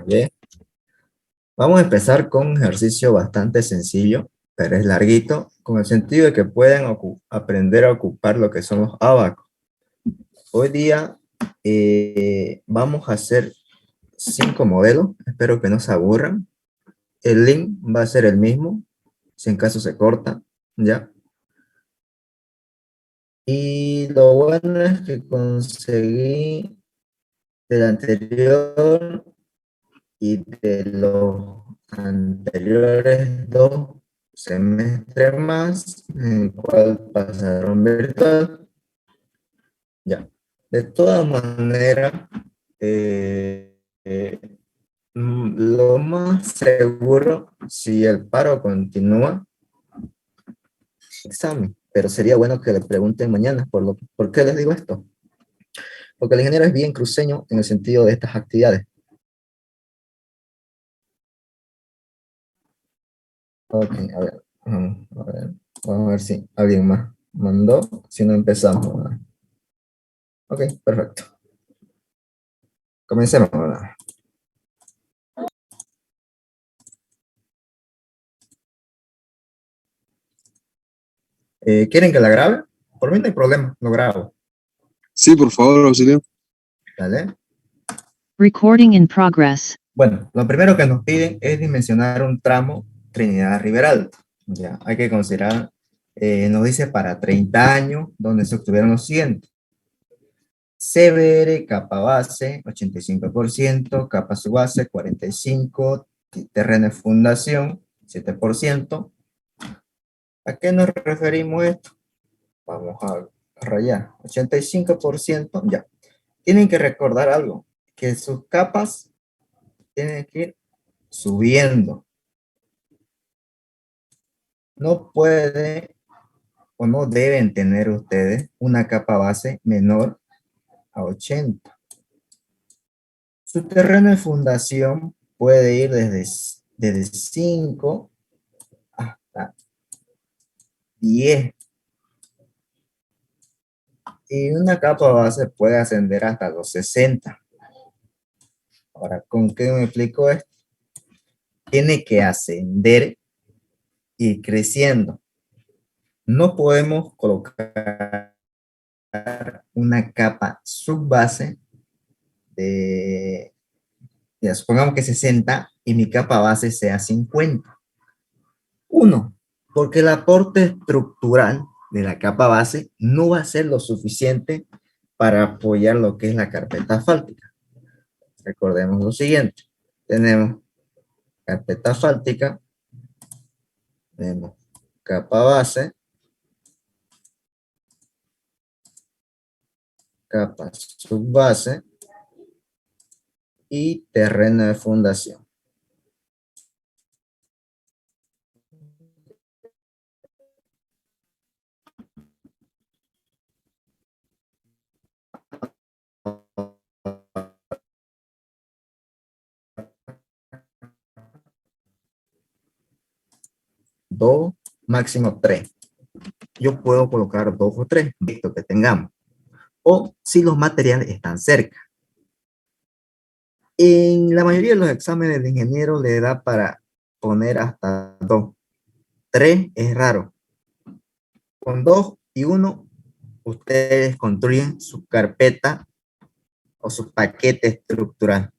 Bien, vamos a empezar con un ejercicio bastante sencillo, pero es larguito, con el sentido de que puedan aprender a ocupar lo que son los abacos. Hoy día vamos a hacer 5 modelos, espero que no se aburran. El link va a ser el mismo, si en caso se corta, ¿ya? Y lo bueno es que conseguí del anterior y de los anteriores 2 semestres más, en el cual pasaron virtual. Ya. De todas maneras, eh, eh, lo más seguro, si el paro continúa, examen. Pero sería bueno que le pregunten mañana. ¿Por qué les digo esto? Porque el ingeniero es bien cruceño en el sentido de estas actividades. Ok, a ver. Vamos a ver si alguien más mandó. Si no empezamos. Ok, perfecto. Comencemos. ¿Quieren que la grabe? Por mí no hay problema, lo grabo. Sí, por favor, auxilio. ¿Vale? Recording in progress. Bueno, lo primero que nos piden es dimensionar un tramo Trinidad-River Alto. Ya, hay que considerar, nos dice para 30 años, donde se obtuvieron los siguientes. CBR, capa base, 85%, capa subbase, 45%, terreno de fundación, 7%. ¿A qué nos referimos esto? Vamos a rayar, 85%, ya. Tienen que recordar algo, que sus capas tienen que ir subiendo. No puede o no deben tener ustedes una capa base menor a 80. Su terreno de fundación puede ir desde 5 hasta 10. Y una capa base puede ascender hasta los 60. Ahora, ¿con qué me explico esto? Tiene que ascender y creciendo. No podemos colocar una capa subbase de, ya supongamos que 60 y mi capa base sea 50. Uno, porque el aporte estructural de la capa base no va a ser lo suficiente para apoyar lo que es la carpeta asfáltica. Recordemos lo siguiente. Tenemos carpeta asfáltica, tenemos capa base, capa subbase y terreno de fundación. Dos, máximo 3. Yo puedo colocar 2 o 3, visto que tengamos. O si los materiales están cerca. En la mayoría de los exámenes de ingeniero le da para poner hasta 2. 3 es raro. Con 2 y 1, ustedes construyen su carpeta o su paquete estructural.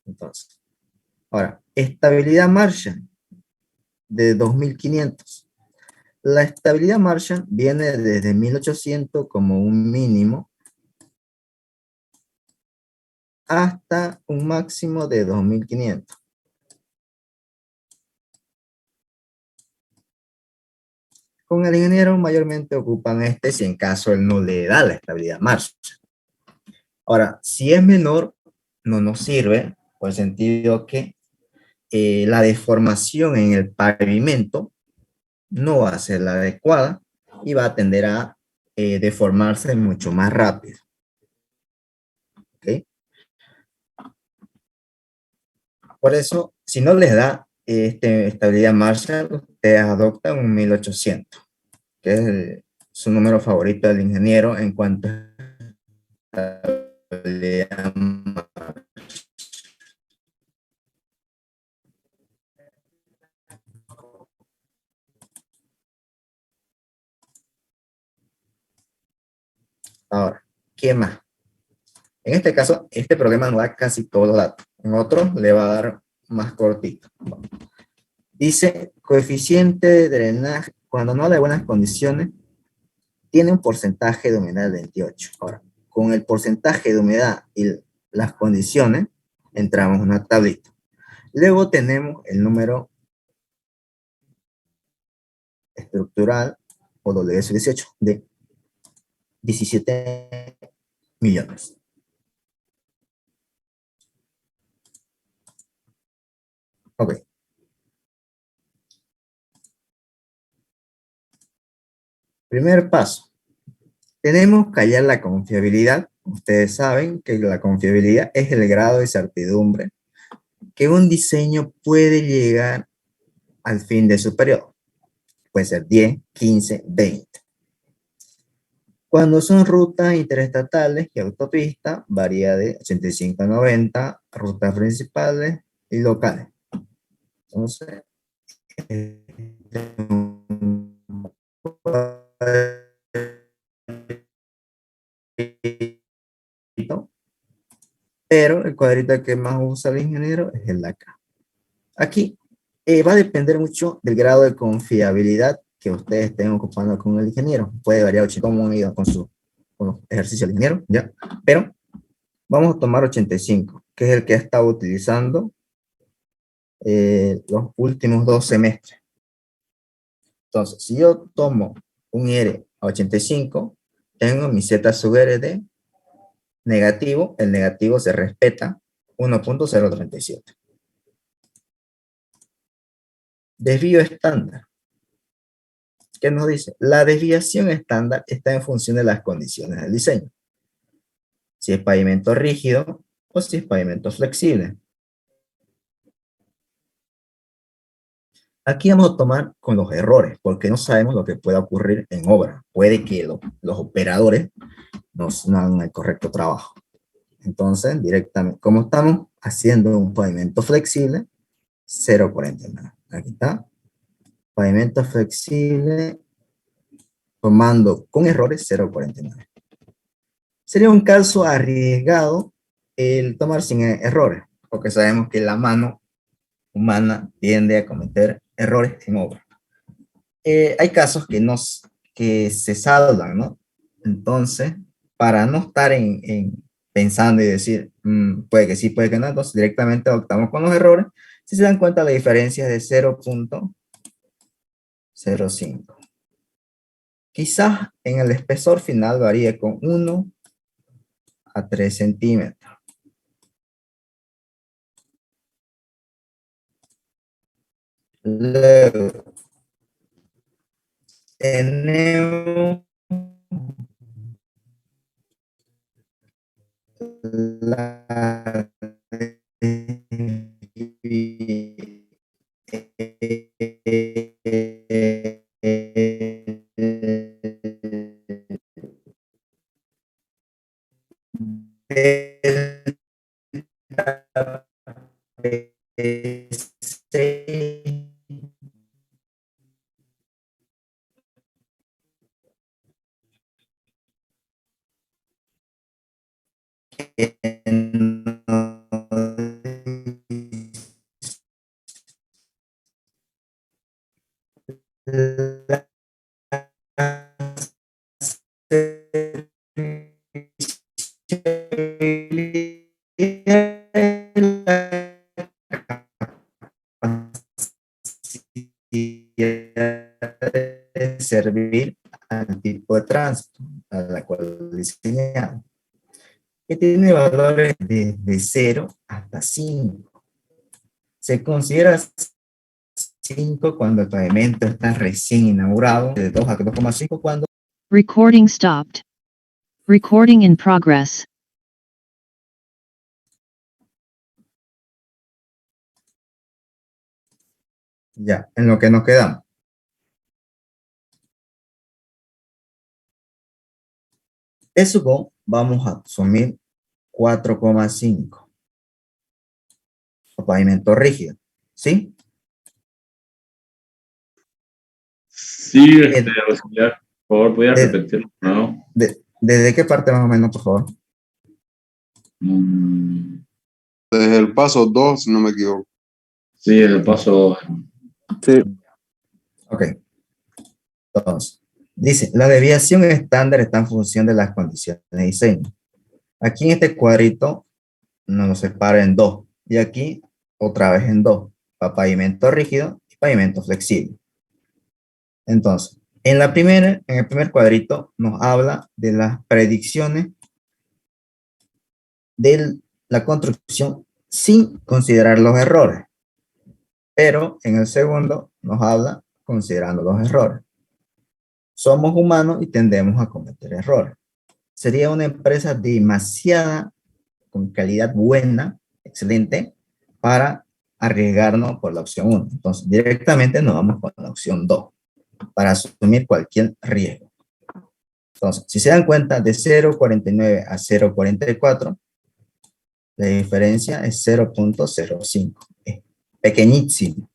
Entonces, ahora, estabilidad Marshall de 2500. La estabilidad Marshall viene desde 1800 como un mínimo hasta un máximo de 2500. Con el ingeniero mayormente ocupan este si en caso él no le da la estabilidad Marshall. Ahora, si es menor, no nos sirve, por el sentido que la deformación en el pavimento no va a ser la adecuada y va a tender a deformarse mucho más rápido. ¿Okay? Por eso, si no les da estabilidad Marshall, ustedes adoptan un 1800, que es su número favorito del ingeniero en cuanto a estabilidad Marshall. Ahora, ¿qué más? En este caso, este problema nos da casi todos los datos. En otro le va a dar más cortito. Dice, coeficiente de drenaje, cuando no hay buenas condiciones, tiene un porcentaje de humedad de 28. Ahora, con el porcentaje de humedad y las condiciones, entramos en una tablita. Luego tenemos el número estructural, o WS18, de 17 millones. Ok. Primer paso. Tenemos que hallar la confiabilidad. Ustedes saben que la confiabilidad es el grado de certidumbre que un diseño puede llegar al fin de su periodo. Puede ser 10, 15, 20. Cuando son rutas interestatales y autopistas, varía de 85 a 90, rutas principales y locales. Entonces, pero el cuadrito que más usa el ingeniero es el de acá. Aquí va a depender mucho del grado de confiabilidad que ustedes estén ocupando con el ingeniero. Puede variar 80 como han ido con los ejercicios del ingeniero, ¿ya? Pero vamos a tomar 85, que es el que ha estado utilizando los últimos 2 semestres. Entonces, si yo tomo un R a 85, tengo mi Z sub R de negativo, el negativo se respeta 1.037. Desvío estándar. ¿Qué nos dice? La desviación estándar está en función de las condiciones del diseño. Si es pavimento rígido o si es pavimento flexible. Aquí vamos a tomar con los errores, porque no sabemos lo que pueda ocurrir en obra. Puede que los operadores no hagan el correcto trabajo. Entonces, directamente, como estamos haciendo un pavimento flexible, 0.49. Aquí está. Pavimento flexible, tomando con errores 0.49. Sería un caso arriesgado el tomar sin errores, porque sabemos que la mano humana tiende a cometer errores en obra. Hay casos que se salvan, ¿no? Entonces, para no estar pensando y decir, puede que sí, puede que no, entonces directamente optamos con los errores. Si se dan cuenta, la diferencia es de 0.05. Quizás en el espesor final varíe con 1 a 3 centímetros. Luego, tenemos la servir al tipo de tránsito a la cual diseñamos, que tiene valores de 0 hasta 5. Se considera 5 cuando el pavimento está recién inaugurado, de 2 a 2,5 cuando Recording stopped. Recording in progress. ya, en lo que nos quedamos. Eso vamos a asumir 4,5. Pavimento rígido, ¿sí? Sí, auxiliar, por favor, ¿podría repetirlo? No. ¿Desde qué parte más o menos, por favor? Desde el paso 2, si no me equivoco. Sí, el paso. Sí. Ok. Entonces, dice, la desviación estándar está en función de las condiciones de diseño. Aquí en este cuadrito nos lo separa en dos. Y aquí otra vez en dos. Para pavimento rígido y pavimento flexible. Entonces, en el primer cuadrito nos habla de las predicciones de la construcción sin considerar los errores. Pero en el segundo nos habla considerando los errores. Somos humanos y tendemos a cometer errores. Sería una empresa demasiada, con calidad buena, excelente, para arriesgarnos por la opción 1. Entonces, directamente nos vamos con la opción 2, para asumir cualquier riesgo. Entonces, si se dan cuenta, de 0.49 a 0.44, la diferencia es 0.05. Es pequeñísimo.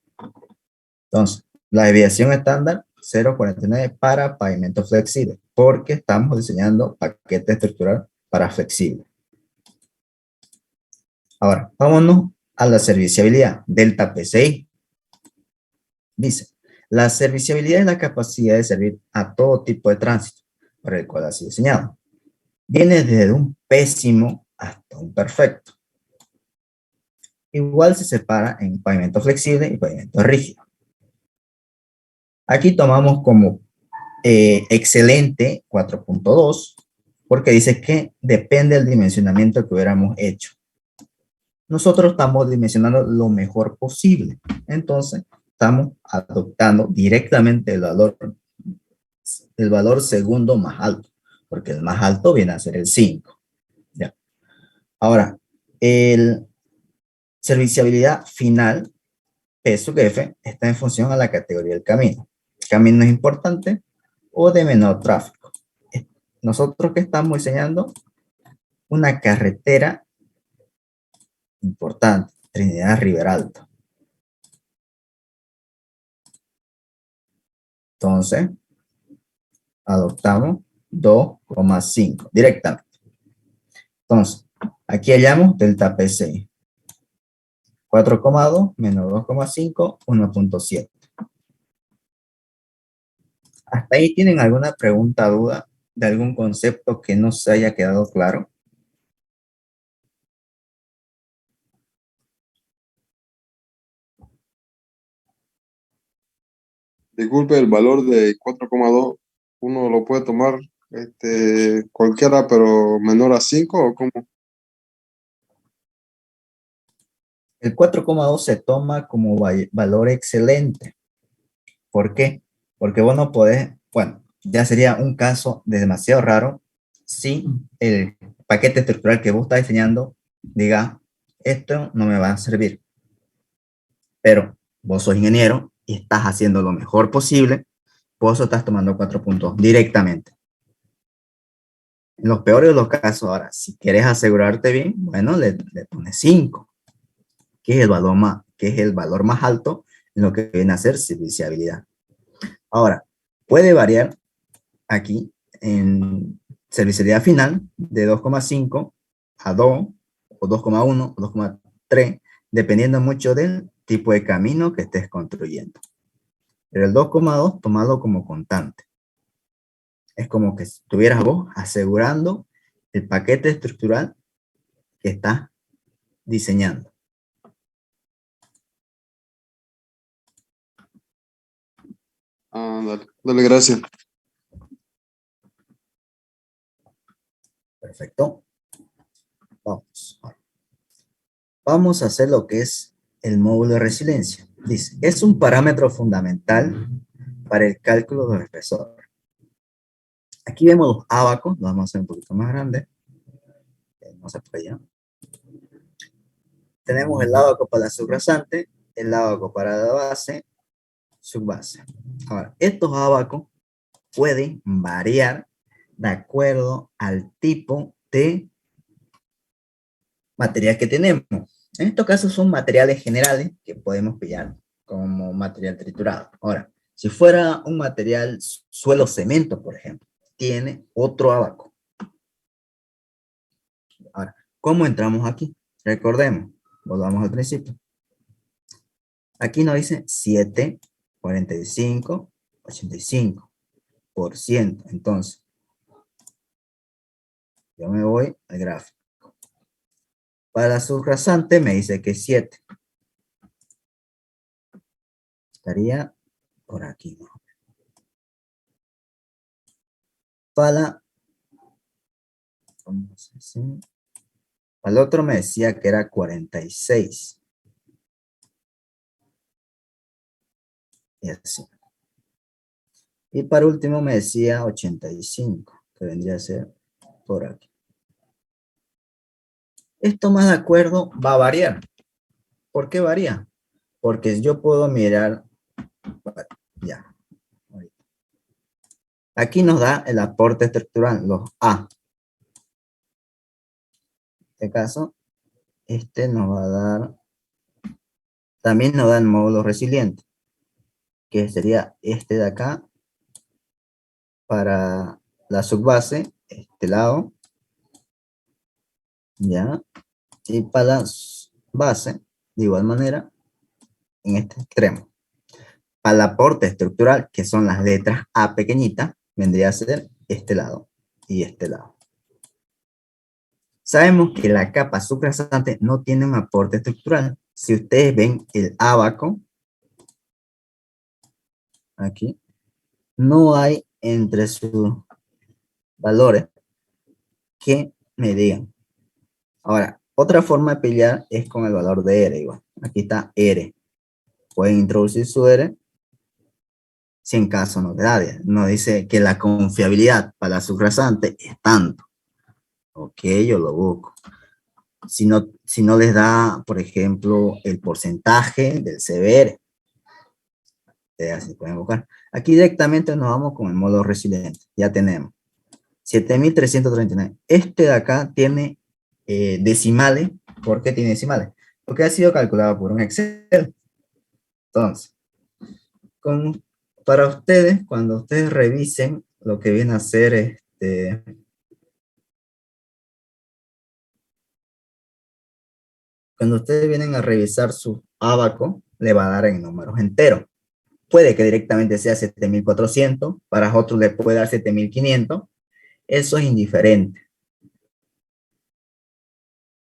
Entonces, la desviación estándar 0.49 para pavimento flexible, porque estamos diseñando paquete estructural para flexible. Ahora, vámonos a la serviciabilidad, delta PCI. Dice, la serviciabilidad es la capacidad de servir a todo tipo de tránsito para el cual ha sido diseñado. Viene desde un pésimo hasta un perfecto. Igual se separa en pavimento flexible y pavimento rígido. Aquí tomamos como excelente 4.2 porque dice que depende del dimensionamiento que hubiéramos hecho. Nosotros estamos dimensionando lo mejor posible. Entonces, estamos adoptando directamente el valor segundo más alto, porque el más alto viene a ser el 5. ¿Ya? Ahora, el serviciabilidad final, P sub F, está en función a la categoría del camino. ¿El camino es importante o de menor tráfico? Nosotros que estamos diseñando una carretera importante, Trinidad Riberalta. Entonces, adoptamos 2,5 directamente. Entonces, aquí hallamos delta PCI. 4,2 menos 2,5, 1.7. ¿Hasta ahí tienen alguna pregunta, duda de algún concepto que no se haya quedado claro? Disculpe, el valor de 4,2, uno lo puede tomar cualquiera, pero menor a 5, ¿o cómo? El 4,2 se toma como valor excelente. ¿Por qué? Porque vos no podés, bueno, ya sería un caso de demasiado raro si el paquete estructural que vos estás diseñando diga, esto no me va a servir. Pero vos sos ingeniero y estás haciendo lo mejor posible, vos estás tomando 4 puntos directamente. En los peores de los casos, ahora, si quieres asegurarte bien, bueno, le pones 5, que es el valor más alto en lo que viene a ser serviciabilidad. Ahora, puede variar aquí en serviciabilidad final de 2,5 a 2 o 2,1 o 2,3, dependiendo mucho del tipo de camino que estés construyendo. Pero el 2,2 tomado como constante. Es como que estuvieras vos asegurando el paquete estructural que estás diseñando. Dale, gracias. Perfecto. Vamos a hacer lo que es el módulo de resiliencia. Dice, es un parámetro fundamental para el cálculo del espesor. Aquí vemos los ábacos, lo vamos a hacer un poquito más grande. No se puede ya. Tenemos el ábaco para la subrasante, el ábaco para la base, subbase. Ahora, estos ábacos pueden variar de acuerdo al tipo de material que tenemos. En estos casos son materiales generales que podemos pillar como material triturado. Ahora, si fuera un material suelo cemento, por ejemplo, tiene otro ábaco. Ahora, ¿cómo entramos aquí? Recordemos, volvamos al principio. Aquí nos dice 7,45,85%. Entonces, yo me voy al gráfico. Para la subrasante me dice que 7. Estaría por aquí, ¿no? Para, vamos a decir, para el otro me decía que era 46. Y así. Y para último me decía 85, que vendría a ser por aquí. Esto más de acuerdo va a variar. ¿Por qué varía? Porque yo puedo mirar, ya. Aquí nos da el aporte estructural, los A. En este caso, este nos va a dar, también nos da el módulo resiliente, que sería este de acá, para la subbase, este lado, ya, y para la base, de igual manera, en este extremo. Para el aporte estructural, que son las letras A pequeñitas, vendría a ser este lado y este lado. Sabemos que la capa subrasante no tiene un aporte estructural. Si ustedes ven el ábaco, aquí, no hay entre sus valores que me digan. Ahora, otra forma de pelear es con el valor de R igual. Aquí está R. Pueden introducir su R si en caso no te da. No dice que la confiabilidad para la subrasante es tanto. Ok, yo lo busco. Si no les da, por ejemplo, el porcentaje del CBR. Así pueden buscar. Aquí directamente nos vamos con el modo resiliente. Ya tenemos 7,339. Este de acá tiene decimales. ¿Por qué tiene decimales? Porque ha sido calculado por un Excel. Entonces, para ustedes, cuando ustedes revisen lo que viene a ser cuando ustedes vienen a revisar su abaco, le va a dar en números enteros. Puede que directamente sea 7,400, para otros le puede dar 7,500. Eso es indiferente.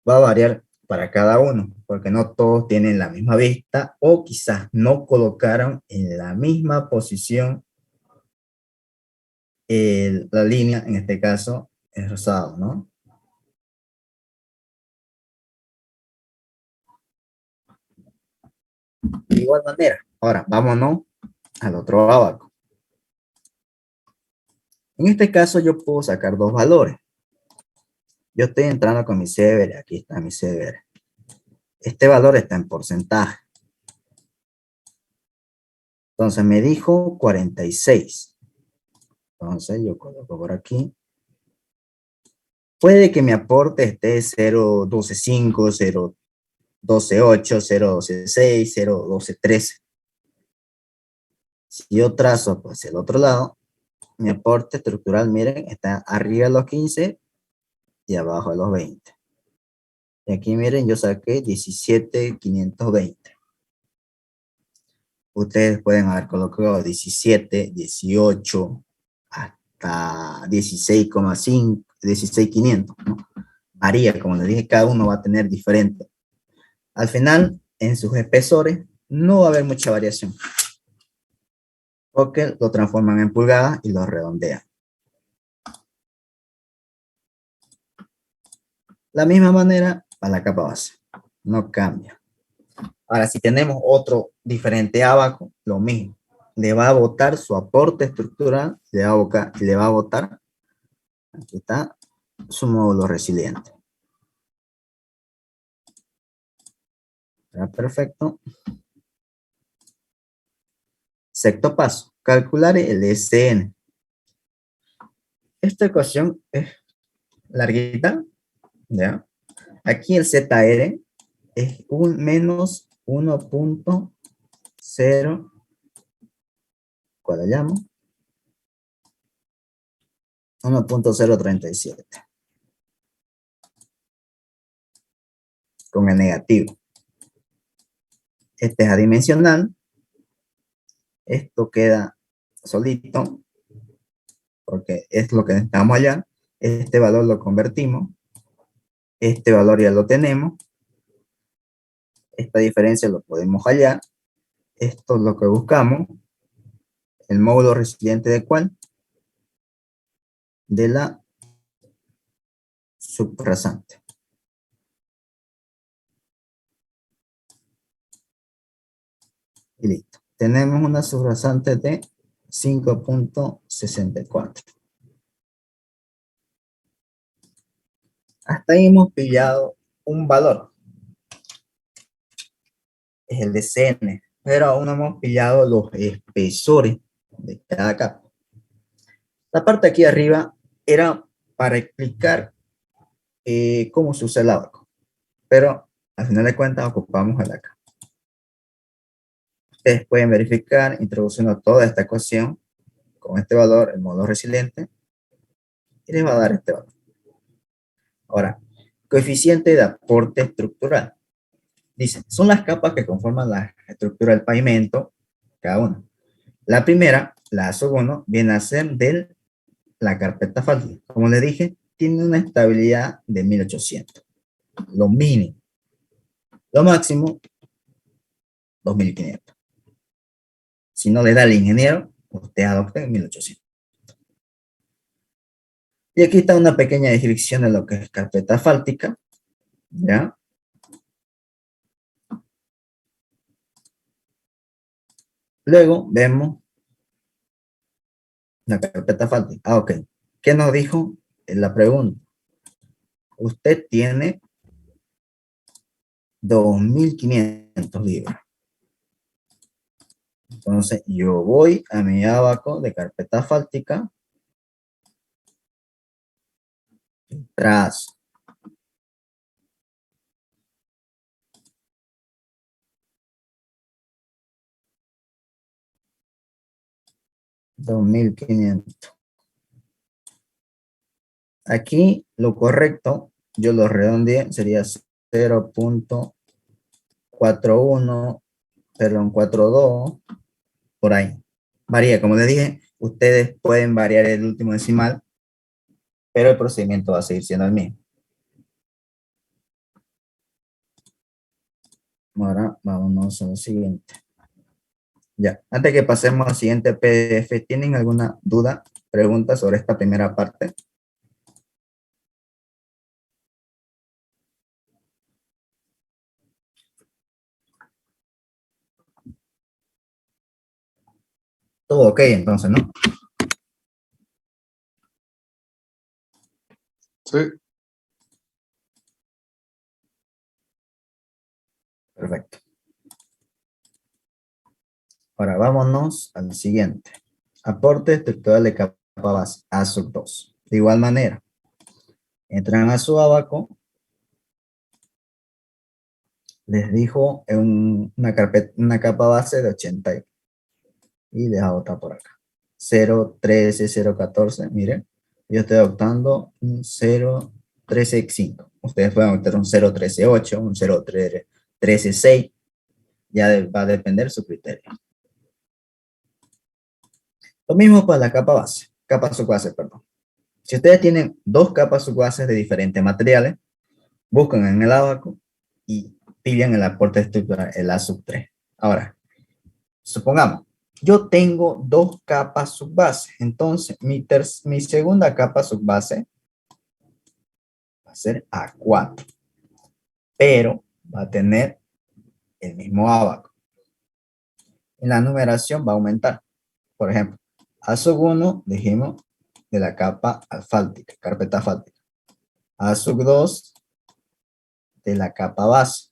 Va a variar para cada uno, porque no todos tienen la misma vista o quizás no colocaron en la misma posición la línea, en este caso, es rosado, ¿no? De igual manera. Ahora, vámonos al otro abaco. En este caso, yo puedo sacar dos valores. Yo estoy entrando con mi CBR. Aquí está mi CBR. Este valor está en porcentaje. Entonces, me dijo 46. Entonces, yo coloco por aquí. Puede que mi aporte esté 0,125, 0,128, 0,126, 0,123. Si yo trazo pues el otro lado, mi aporte estructural, miren, está arriba de los 15 y abajo de los 20. Y aquí miren, yo saqué 17,520. Ustedes pueden haber colocado 17, 18, hasta 16,5, 16,500, ¿no? Varía, como les dije, cada uno va a tener diferente. Al final, en sus espesores, no va a haber mucha variación, porque lo transforman en pulgadas y lo redondean. La misma manera para la capa base, no cambia. Ahora, si tenemos otro diferente abaco, lo mismo. Le va a botar su aporte estructural, le va a botar, aquí está, su módulo resiliente. ¿Está perfecto? Sexto paso, calcular el SN. Esta ecuación es larguita, ¿ya? Aquí el ZR es un menos 1,0, ¿cuál la llamo? 1,037. con el negativo. Este es adimensional. Esto queda solito, porque es lo que necesitamos hallar. Este valor lo convertimos. Este valor ya lo tenemos. Esta diferencia lo podemos hallar. Esto es lo que buscamos. El módulo resiliente de ¿cuál? De la subrasante. Y listo. Tenemos una subrasante de 5.64. Hasta ahí hemos pillado un valor. Es el de Cn. Pero aún no hemos pillado los espesores de cada capa. La parte aquí arriba era para explicar cómo se usa el ábaco. Pero al final de cuentas ocupamos el acá. Ustedes pueden verificar introduciendo toda esta ecuación con este valor, el módulo resiliente, y les va a dar este valor. Ahora, coeficiente de aporte estructural. Dice, son las capas que conforman la estructura del pavimento, cada una. La primera, la sub1, viene a ser de la carpeta asfáltica. Como les dije, tiene una estabilidad de 1800. Lo mínimo. Lo máximo, 2500. Si no le da el ingeniero, usted adopte 1800. Y aquí está una pequeña descripción de lo que es carpeta asfáltica. ¿Ya? Luego vemos la carpeta asfáltica. Ah, ok. ¿Qué nos dijo en la pregunta? Usted tiene 2500 libras. Entonces, yo voy a mi abaco de carpeta asfáltica. Trazo. $2,500. Aquí lo correcto, yo lo redondeé, sería 0.41, perdón, 42, por ahí. Varía, como les dije, ustedes pueden variar el último decimal, pero el procedimiento va a seguir siendo el mismo. Ahora vámonos al siguiente. Ya, antes que pasemos al siguiente PDF, ¿tienen alguna duda, pregunta sobre esta primera parte? Todo ok, entonces, ¿no? Sí. Perfecto. Ahora vámonos al siguiente. Aporte estructural de capa base, A2. De igual manera, entran a su abaco, les dijo en una capa base de 80 y deja otra por acá. 0.13, 0.14, miren, yo estoy adoptando un 0.13.5. Ustedes pueden adoptar un 0.13.8, un 0.13.6, ya va a depender de su criterio. Lo mismo para la capa base, capa subbase, perdón. Si ustedes tienen dos capas subbases de diferentes materiales, buscan en el abaco y pillan el aporte estructural, el A3. Ahora, supongamos, yo tengo dos capas subbase, entonces mi segunda capa subbase va a ser A4, pero va a tener el mismo abaco. En la numeración va a aumentar. Por ejemplo, A1 dijimos de la capa asfáltica, carpeta asfáltica. A2 de la capa base,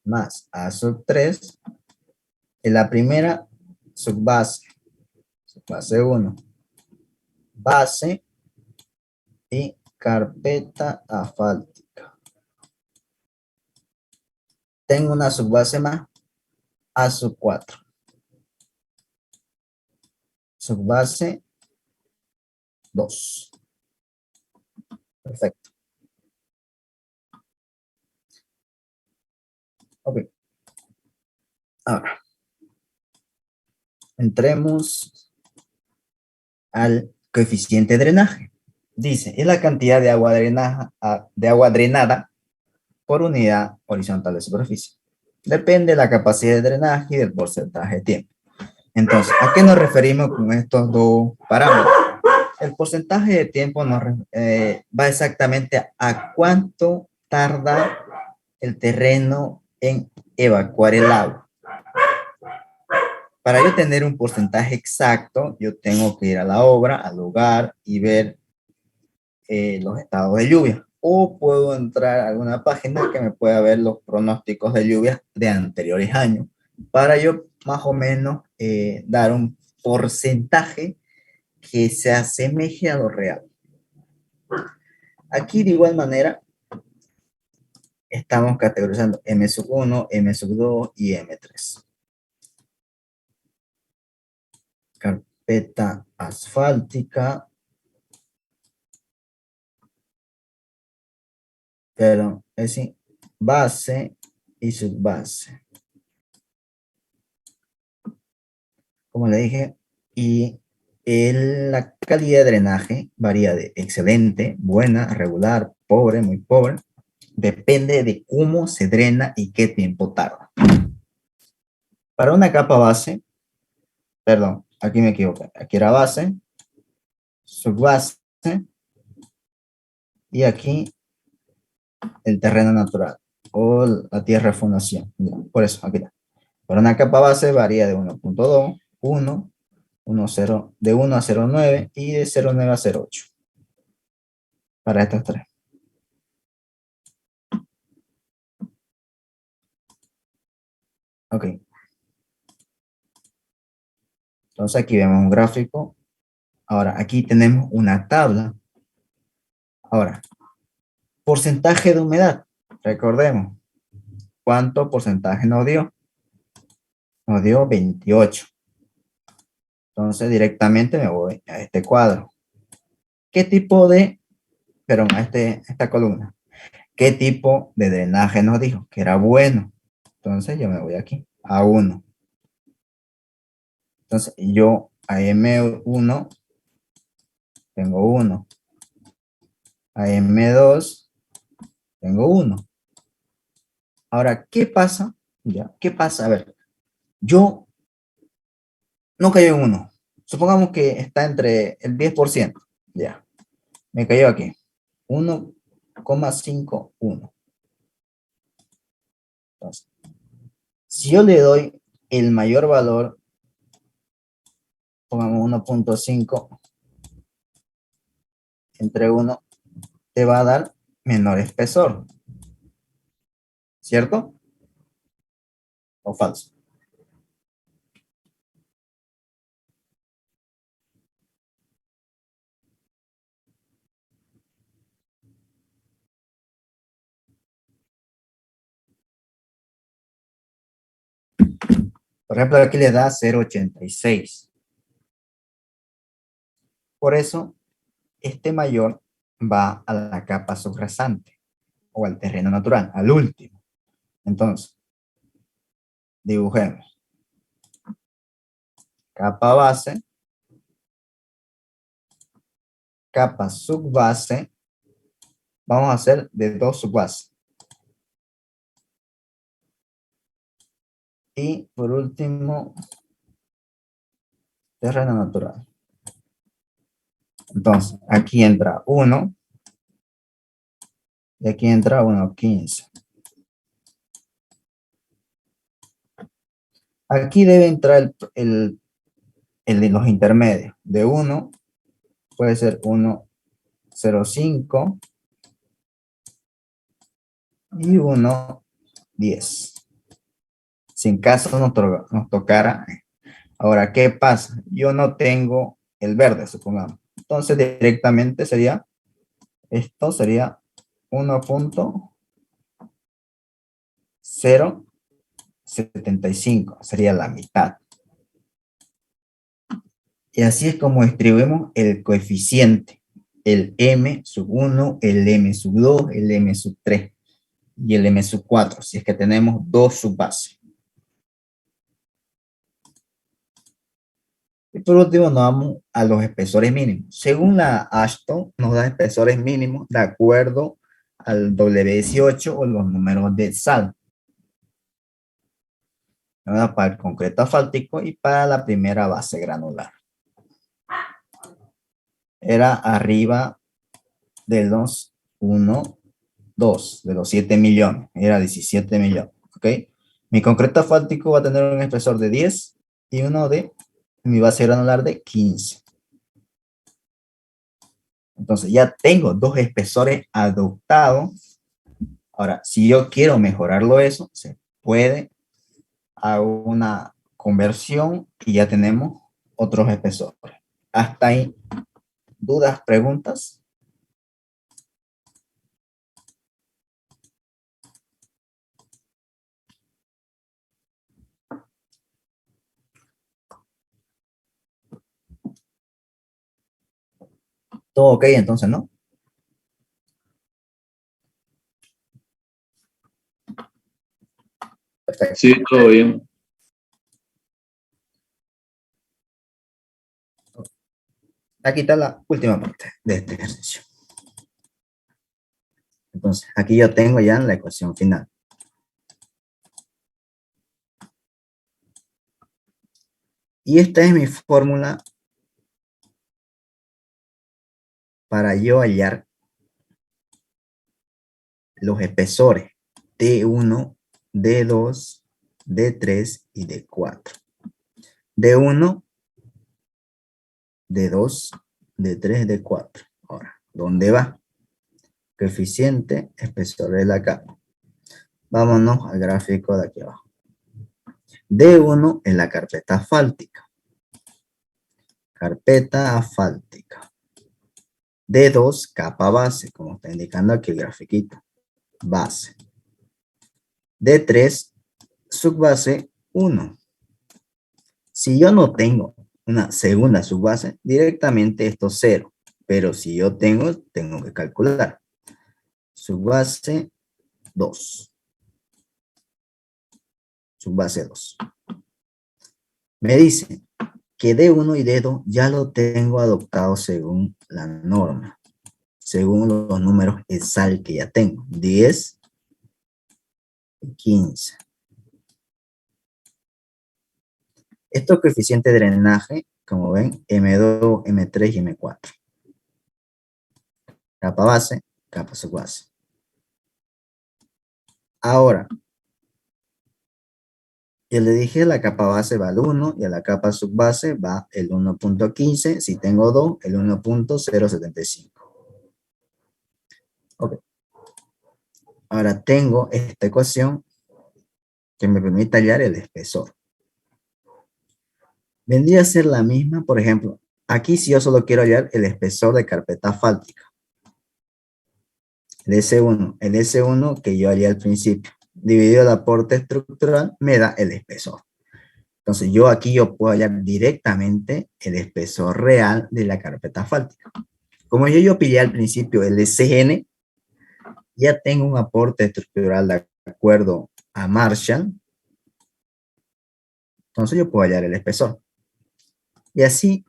más A3 de la primera subbase, subbase 1, base y carpeta asfáltica. Tengo una subbase más, A4. Subbase 2. Perfecto. Ok. Ahora, entremos al coeficiente de drenaje. Dice, es la cantidad de agua, de agua drenada por unidad horizontal de superficie. Depende de la capacidad de drenaje y del porcentaje de tiempo. Entonces, ¿a qué nos referimos con estos dos parámetros? El porcentaje de tiempo va exactamente a cuánto tarda el terreno en evacuar el agua. Para yo tener un porcentaje exacto, yo tengo que ir a la obra, al lugar y ver los estados de lluvia. O puedo entrar a alguna página que me pueda ver los pronósticos de lluvia de anteriores años para yo más o menos dar un porcentaje que se asemeje a lo real. Aquí de igual manera estamos categorizando M1, M2 y M3. Carpeta asfáltica. Pero es base y subbase. Como le dije, y la calidad de drenaje varía de excelente, buena, regular, pobre, muy pobre. Depende de cómo se drena y qué tiempo tarda. Para una capa base, perdón, aquí me equivoqué. Aquí era base, subbase, y aquí el terreno natural o la tierra de fundación. Por eso, aquí está. Para una capa base varía de 1.2, 1, 1.0, de 1 a 0.9 y de 0.9 a 0.8. Para estas tres. Ok. Entonces aquí vemos un gráfico. Ahora, aquí tenemos una tabla. Ahora, porcentaje de humedad. Recordemos, ¿cuánto porcentaje nos dio? Nos dio 28. Entonces, directamente me voy a este cuadro. ¿Qué tipo de, perdón, a esta columna? ¿Qué tipo de drenaje nos dijo? Que era bueno. Entonces, yo me voy aquí, a 1. Entonces, yo a M1 tengo 1. A M2 tengo 1. Ahora, ¿qué pasa? ¿Ya? ¿Qué pasa? A ver, yo no cayó en 1. Supongamos que está entre el 10%. Ya, me cayó aquí. 1,51. Entonces, si yo le doy el mayor valor, pongamos 1.5 entre 1, te va a dar menor espesor. ¿Cierto? ¿O falso? Por ejemplo, aquí le da 0.86. Por eso, este mayor va a la capa subrasante o al terreno natural, al último. Entonces, dibujemos. Capa base, capa subbase. Vamos a hacer de 2 subbases. Y por último, terreno natural. Entonces, aquí entra 1 y aquí entra 1.15. Aquí debe entrar el de los intermedios. De 1 puede ser 1.05 y 1.10. Si en caso nos tocara. Ahora, ¿qué pasa? Yo no tengo el verde, supongamos. Entonces, directamente sería, esto sería 1.075. Sería la mitad. Y así es como distribuimos el coeficiente. El M sub 1, el M sub 2, el M sub 3. y el M sub 4, si es que tenemos dos subbases. Y por último nos vamos a los espesores mínimos. Según la Ashton, nos da espesores mínimos de acuerdo al W18 o los números de sal. Para el concreto asfáltico y para la primera base granular. Era arriba de los 1, 2, de los 7 millones. Era 17 millones. ¿Ok? Mi concreto asfáltico va a tener un espesor de 10 y uno de mi base granular de 15. Entonces ya tengo dos espesores adoptados. Ahora, si yo quiero mejorarlo eso, se puede. Hago una conversión y ya tenemos otros espesores. Hasta ahí. ¿Dudas, preguntas? Todo ok, entonces, ¿no? Perfecto. Sí, todo bien. Aquí está la última parte de este ejercicio. Entonces, aquí yo tengo ya la ecuación final. Y esta es mi fórmula para yo hallar los espesores D1, D2, D3 y D4. D1, D2, D3, D4. Ahora, ¿dónde va? Coeficiente, espesor de la capa. Vámonos al gráfico de aquí abajo. D1 es la carpeta asfáltica. Carpeta asfáltica. D2, capa base, como está indicando aquí el grafiquito. Base. D3, subbase 1. Si yo no tengo una segunda subbase, directamente esto es 0. Pero si yo tengo que calcular. Subbase 2. Subbase 2. Me dice que D1 y D2 ya lo tengo adoptado según la norma. Según los números ESAL que ya tengo. 10 y 15. Estos coeficientes de drenaje, como ven, M2, M3 y M4. Capa base, capa subbase. Ahora, yo le dije la capa base va al 1 y a la capa subbase va el 1.15. Si tengo 2, el 1.075. Ok. Ahora tengo esta ecuación que me permite hallar el espesor. Vendría a ser la misma, por ejemplo, aquí si yo solo quiero hallar el espesor de carpeta asfáltica. El S1 que yo hallé al principio, dividido el aporte estructural, me da el espesor. Entonces yo aquí puedo hallar directamente el espesor real de la carpeta asfáltica. Como yo pillé al principio el SN, ya tengo un aporte estructural de acuerdo a Marshall. Entonces yo puedo hallar el espesor. Y así,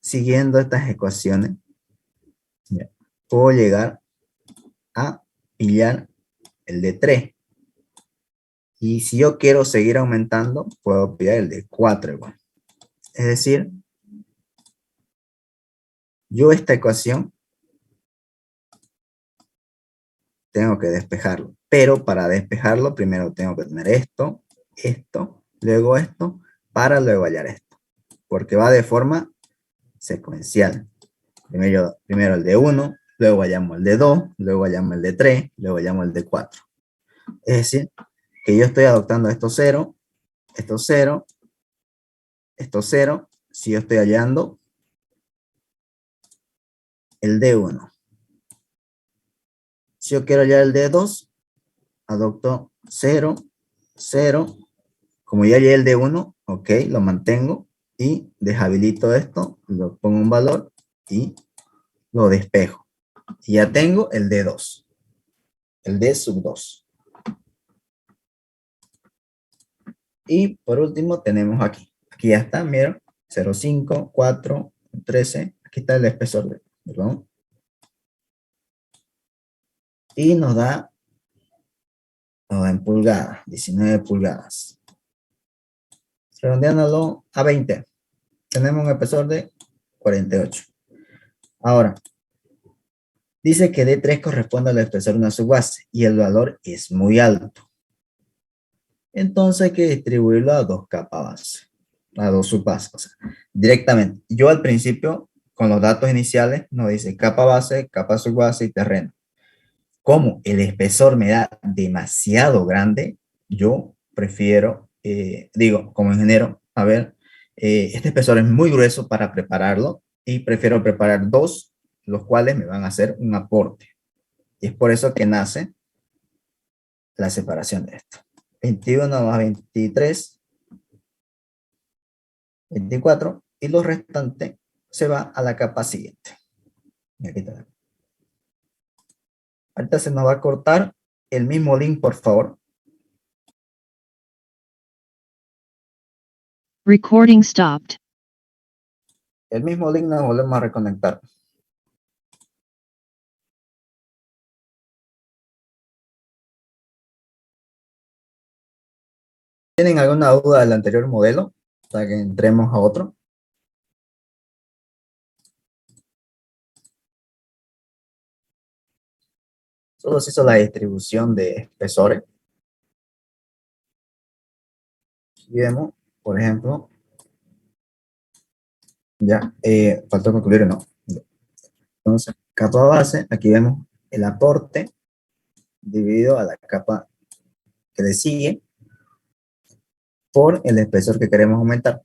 siguiendo estas ecuaciones, puedo llegar a pillar el de 3. Y si yo quiero seguir aumentando, puedo pillar el de 4 igual. Es decir, yo esta ecuación tengo que despejarlo. Pero para despejarlo, primero tengo que tener esto, luego esto, para luego hallar esto. Porque va de forma secuencial. Primero el de 1, luego hallamos el de 2, luego hallamos el de 3, luego hallamos el de 4. Es decir, que yo estoy adoptando esto 0, esto 0, esto 0, si yo estoy hallando el D1. Si yo quiero hallar el D2, adopto 0, 0. Como ya hallé el D1, ok, lo mantengo y deshabilito esto, lo pongo un valor y lo despejo. Y ya tengo el D2. el D sub 2. Y por último tenemos aquí. Aquí ya está, miren, 0,5, 4, 13. Aquí está el espesor de, perdón. Y nos da en pulgadas, 19 pulgadas. Redondeándolo a 20. Tenemos un espesor de 48. Ahora, dice que D3 corresponde al espesor de una subbase y el valor es muy alto. Entonces hay que distribuirlo a dos capas base, a dos subbases, o sea, directamente. Yo al principio, con los datos iniciales, nos dice capa base, capa subbase y terreno. Como el espesor me da demasiado grande, yo prefiero, digo, como ingeniero, a ver, este espesor es muy grueso para prepararlo y prefiero preparar dos, los cuales me van a hacer un aporte. Y es por eso que nace la separación de esto. 21 más 23, 24, y lo restante se va a la capa siguiente. Aquí está. Ahorita se nos va a cortar el mismo link, por favor. Recording stopped. El mismo link nos volvemos a reconectar. ¿Tienen alguna duda del anterior modelo? Para que entremos a otro. Solo se hizo la distribución de espesores. Y vemos, por ejemplo, ya, faltó concluir, ¿no? Entonces, capa base, aquí vemos el aporte dividido a la capa que le sigue por el espesor que queremos aumentar.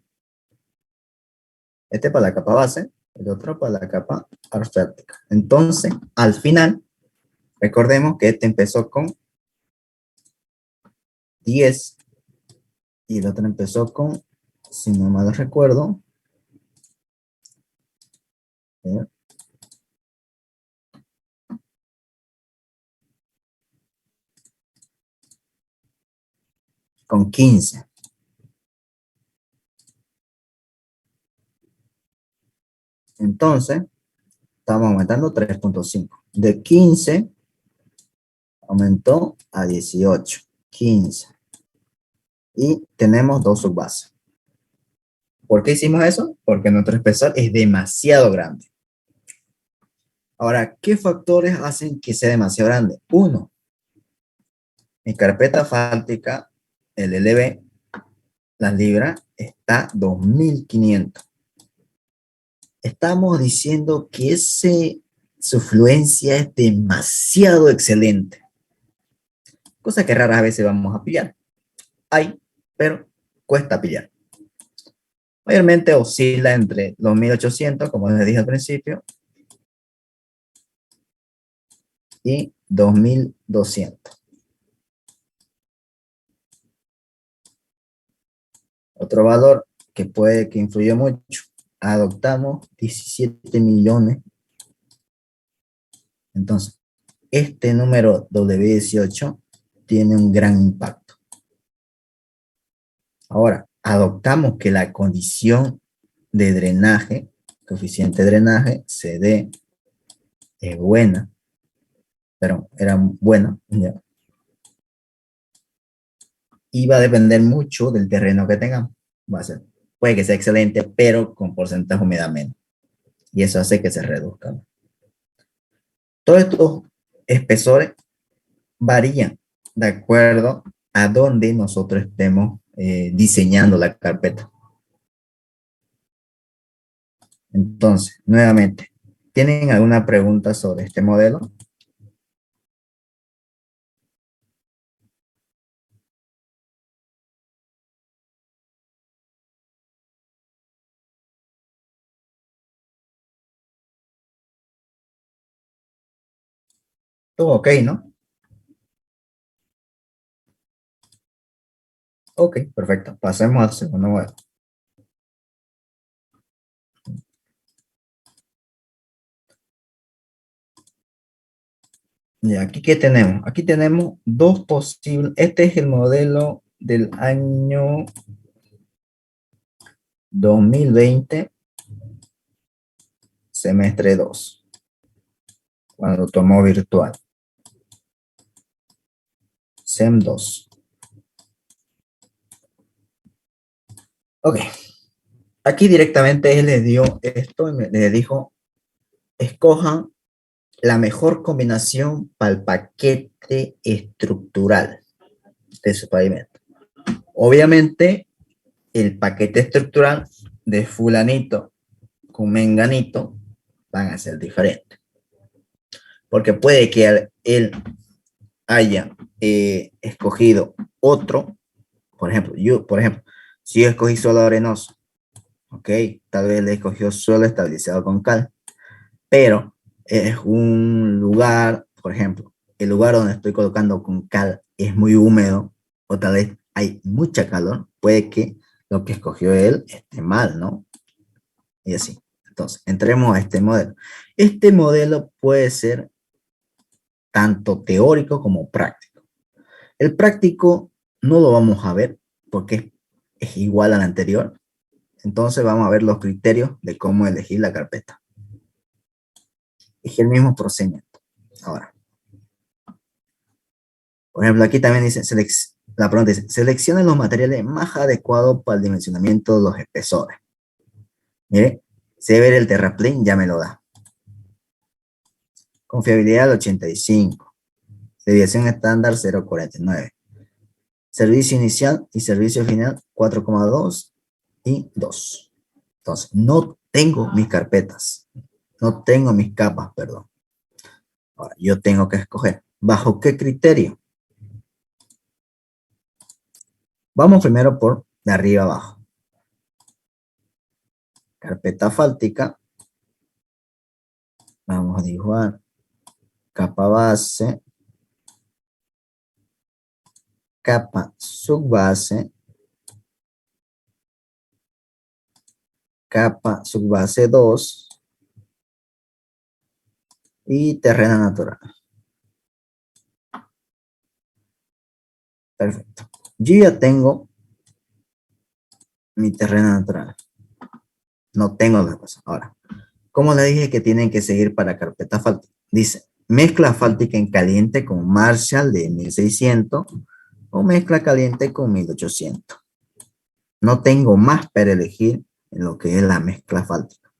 Este para la capa base, el otro para la capa asfáltica. Entonces, al final, recordemos que este empezó con 10 y el otro empezó con, si no mal recuerdo, con 15. Entonces, estamos aumentando 3.5. De 15 aumentó a 18. 15. Y tenemos dos subbases. ¿Por qué hicimos eso? Porque nuestro espesor es demasiado grande. Ahora, ¿qué factores hacen que sea demasiado grande? Uno, mi carpeta asfáltica, el LB, la libra, está 2500. Estamos diciendo que su fluencia es demasiado excelente. Cosa que raras veces vamos a pillar. Hay, pero cuesta pillar. Mayormente oscila entre los 1800, como les dije al principio, y 2200. Otro valor que puede que influya mucho, adoptamos 17 millones. Entonces, este número W18 tiene un gran impacto. Ahora, adoptamos que la condición de drenaje, coeficiente de drenaje, CD, es buena, pero era buena, ya. Y va a depender mucho del terreno que tengamos. Puede que sea excelente, pero con porcentaje de humedad menos. Y eso hace que se reduzca. Todos estos espesores varían de acuerdo a donde nosotros estemos diseñando la carpeta. Entonces, nuevamente, ¿tienen alguna pregunta sobre este modelo? Todo ok, ¿no? Ok, perfecto. Pasemos al segundo modelo. Y aquí, ¿qué tenemos? Aquí tenemos dos posibles. Este es el modelo del año 2020, semestre 2, cuando tomó virtual. SEM 2. Ok. Aquí directamente él les dio esto y les dijo, escojan la mejor combinación para el paquete estructural de su pavimento. Obviamente, el paquete estructural de fulanito con menganito van a ser diferentes. Porque puede que él haya escogido otro, por ejemplo, si yo escogí suelo arenoso, ok, tal vez le escogió suelo estabilizado con cal, pero es un lugar, por ejemplo, el lugar donde estoy colocando con cal es muy húmedo, o tal vez hay mucha calor, puede que lo que escogió él esté mal, ¿no? Y así. Entonces, entremos a este modelo. Este modelo puede ser tanto teórico como práctico. El práctico no lo vamos a ver porque es igual al anterior. Entonces vamos a ver los criterios de cómo elegir la carpeta. Es el mismo procedimiento. Ahora, por ejemplo, aquí también dice, la pregunta dice, seleccione los materiales más adecuados para el dimensionamiento de los espesores. Mire, Sever el terraplén ya me lo da. Confiabilidad al 85. Desviación estándar 0,49. Servicio inicial y servicio final 4,2 y 2. Entonces, no tengo mis carpetas. No tengo mis capas, perdón. Ahora, yo tengo que escoger. ¿Bajo qué criterio? Vamos primero por de arriba abajo. Carpeta asfáltica. Vamos a dibujar capa base, capa subbase, capa subbase 2 y terreno natural. Perfecto. Yo ya tengo mi terreno natural. No tengo otra cosa. Ahora, ¿cómo le dije que tienen que seguir para carpeta asfáltica? Dice, mezcla asfáltica en caliente con Marshall de 1600 o mezcla caliente con 1800. No tengo más para elegir en lo que es la mezcla asfáltica.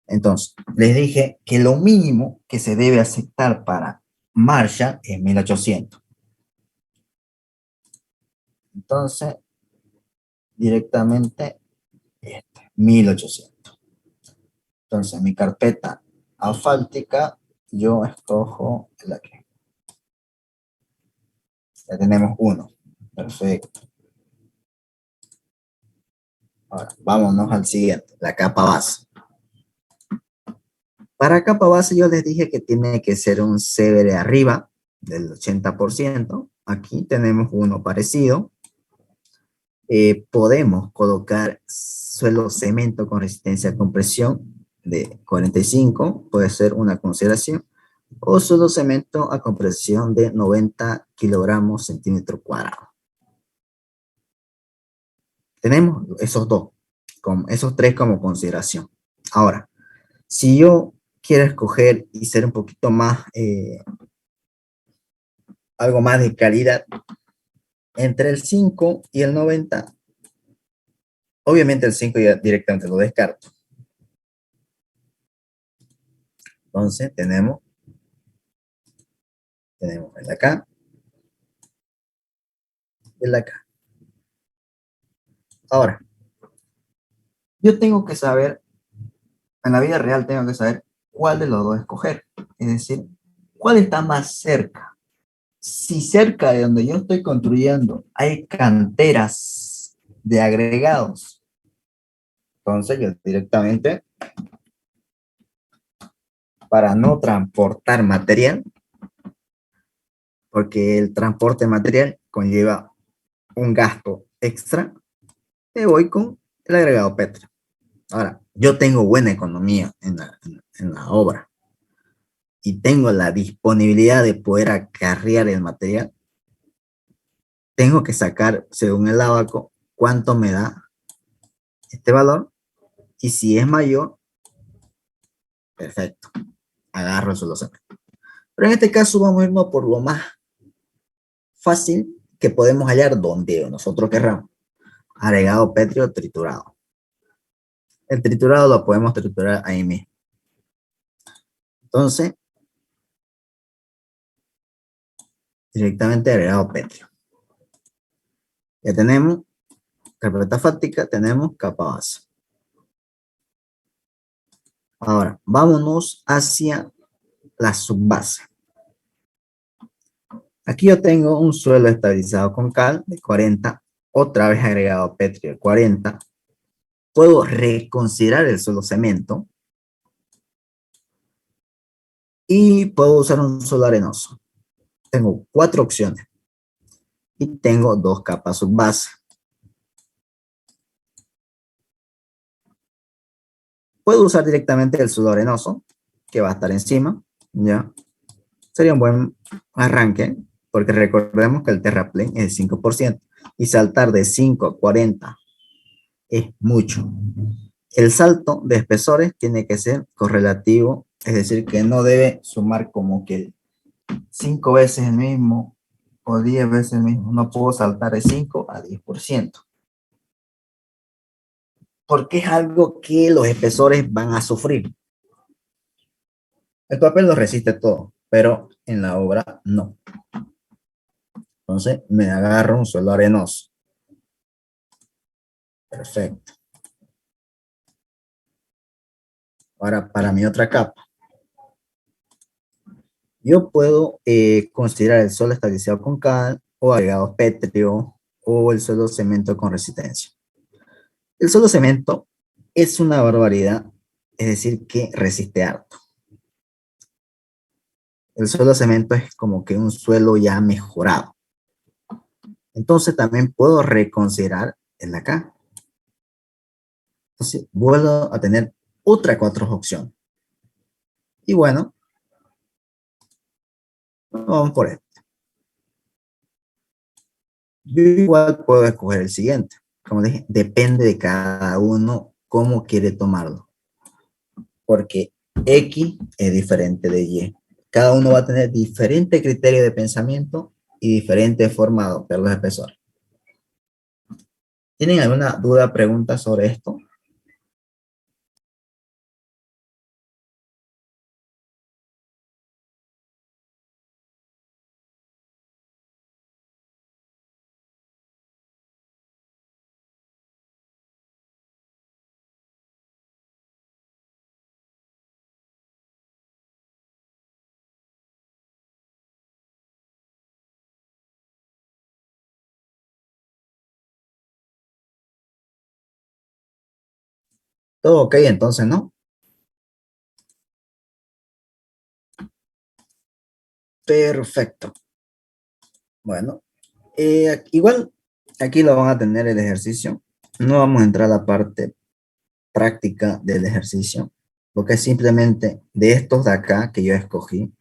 Entonces, les dije que lo mínimo que se debe aceptar para Marshall es 1800. Entonces, directamente 1800. Entonces, mi carpeta asfáltica, yo escojo la que. Ya tenemos uno. Perfecto. Ahora, vámonos al siguiente, la capa base. Para capa base yo les dije que tiene que ser un CBR arriba del 80%. Aquí tenemos uno parecido. Podemos colocar suelo cemento con resistencia a compresión de 45, puede ser una consideración, o suelo cemento a compresión de 90 kilogramos centímetro cuadrado. Tenemos esos dos, esos tres como consideración. Ahora, si yo quiero escoger y ser un poquito más, algo más de calidad, entre el 5 y el 90, obviamente el 5 ya directamente lo descarto. Entonces tenemos el acá y el acá. Ahora, yo tengo que saber, en la vida real tengo que saber cuál de los dos escoger. Es decir, cuál está más cerca. Si cerca de donde yo estoy construyendo hay canteras de agregados, entonces yo directamente, para no transportar material, porque el transporte de material conlleva un gasto extra, me voy con el agregado Petra. Ahora, yo tengo buena economía en la obra y tengo la disponibilidad de poder acarrear el material, tengo que sacar, según el abaco, cuánto me da este valor, y si es mayor, perfecto, agarro el suelo cemento. Pero en este caso vamos a irnos por lo más fácil que podemos hallar donde nosotros querramos. Agregado pétreo triturado. El triturado lo podemos triturar ahí mismo. Entonces, directamente agregado pétreo. Ya tenemos carpeta fáctica, tenemos capa base. Ahora, vámonos hacia la subbase. Aquí yo tengo un suelo estabilizado con cal de 40, otra vez agregado pétreo de 40. Puedo reconsiderar el suelo cemento y puedo usar un suelo arenoso. Tengo 4 opciones y tengo 2 capas subbase. Puedo usar directamente el suelo arenoso, que va a estar encima, ¿ya? Sería un buen arranque, porque recordemos que el terraplén es el 5%, y saltar de 5 a 40 es mucho. El salto de espesores tiene que ser correlativo, es decir, que no debe sumar como que 5 veces el mismo o 10 veces el mismo. No puedo saltar de 5 a 10%. Porque es algo que los espesores van a sufrir. El papel lo resiste todo, pero en la obra no. Entonces me agarro un suelo arenoso. Perfecto. Ahora, para mi otra capa, yo puedo considerar el suelo estabilizado con cal o agregado pétreo o el suelo cemento con resistencia. El suelo cemento es una barbaridad, es decir, que resiste harto. El suelo cemento es como que un suelo ya mejorado. Entonces también puedo reconsiderar el de acá. Entonces vuelvo a tener otras 4 opciones. Y bueno, vamos por esto. Yo igual puedo escoger el siguiente. Como dije, depende de cada uno cómo quiere tomarlo. Porque X es diferente de Y. Cada uno va a tener diferente criterio de pensamiento y diferente forma de adoptar los espesores. ¿Tienen alguna duda, pregunta sobre esto? Todo ok, entonces, ¿no? Perfecto. Bueno, igual aquí lo van a tener el ejercicio. No vamos a entrar a la parte práctica del ejercicio, porque es simplemente de estos de acá que yo escogí,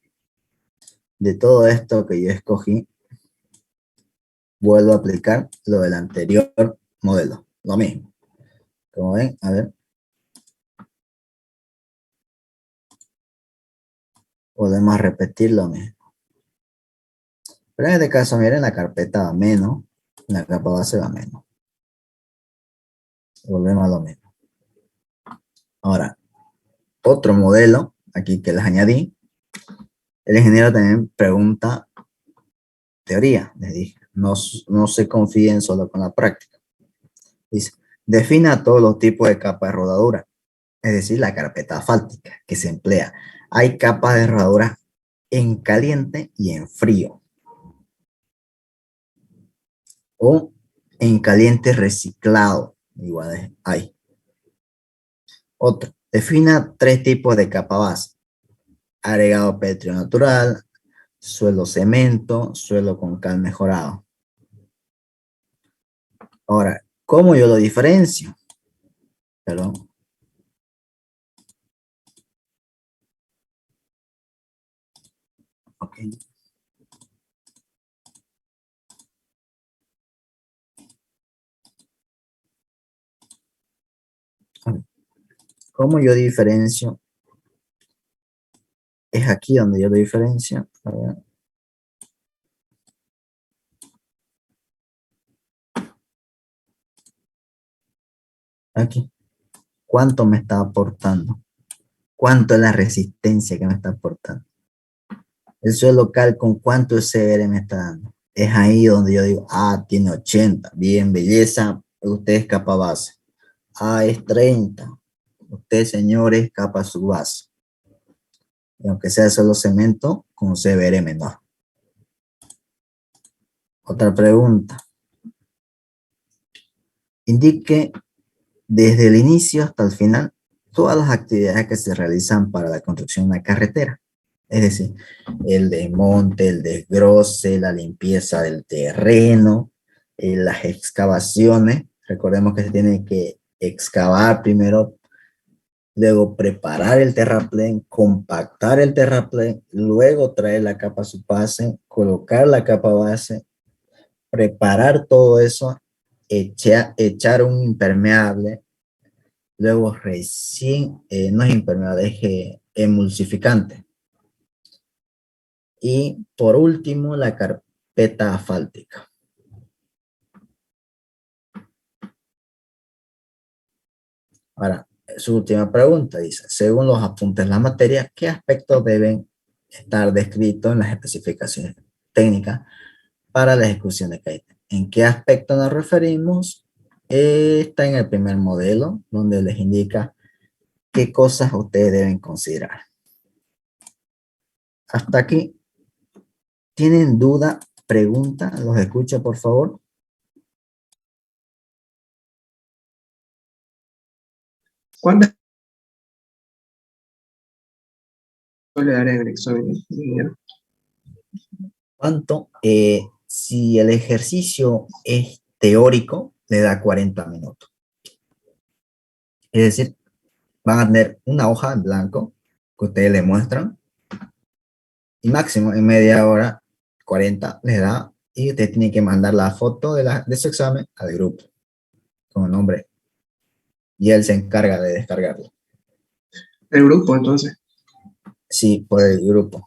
de todo esto que yo escogí, vuelvo a aplicar lo del anterior modelo, lo mismo. Como ven, a ver. Podemos repetir lo mismo. Pero en este caso, miren, la carpeta va menos, la capa base va menos. Volvemos a lo mismo. Ahora, otro modelo, aquí que les añadí. El ingeniero también pregunta teoría, les dije. No se confíen solo con la práctica. Dice, defina todos los tipos de capas de rodadura, es decir, la carpeta asfáltica que se emplea. Hay capas de rodadura en caliente y en frío. O en caliente reciclado, igual hay. Otro, defina 3 tipos de capa base. Agregado pétreo natural, suelo cemento, suelo con cal mejorado. Ahora, ¿cómo yo lo diferencio? Perdón. Ok. A ver, ¿cómo yo diferencio? Es aquí donde yo lo diferencio. A ver. Aquí. ¿Cuánto me está aportando? ¿Cuánto es la resistencia que me está aportando? El suelo local, ¿con cuánto CR me está dando? Es ahí donde yo digo, ah, tiene 80. Bien, belleza. Usted es capa base. Ah, es 30. Usted, señor, es capa subbase. Y aunque sea solo cemento, con CBR menor. Otra pregunta. Indique desde el inicio hasta el final todas las actividades que se realizan para la construcción de una carretera. Es decir, el desmonte, el desgroce, la limpieza del terreno, las excavaciones. Recordemos que se tiene que excavar primero, luego preparar el terraplén, compactar el terraplén, luego traer la capa subbase, colocar la capa base, preparar todo eso, echar un impermeable, luego recién, no es impermeable, es emulsificante. Y por último, la carpeta asfáltica. Ahora, su última pregunta dice, según los apuntes de la materia, ¿qué aspectos deben estar descritos en las especificaciones técnicas para la ejecución de CAIT? ¿En qué aspecto nos referimos? Está en el primer modelo, donde les indica qué cosas ustedes deben considerar. Hasta aquí. ¿Tienen duda? Pregunta, los escucho por favor. ¿Cuántas suele dar en el examen de ingeniero? ¿Cuánto? Si el ejercicio es teórico, le da 40 minutos. Es decir, van a tener una hoja en blanco que ustedes le muestran y máximo en media hora, 40 les da y usted tiene que mandar la foto de su examen al grupo con el nombre y él se encarga de descargarlo. El grupo, entonces. Sí, por el grupo.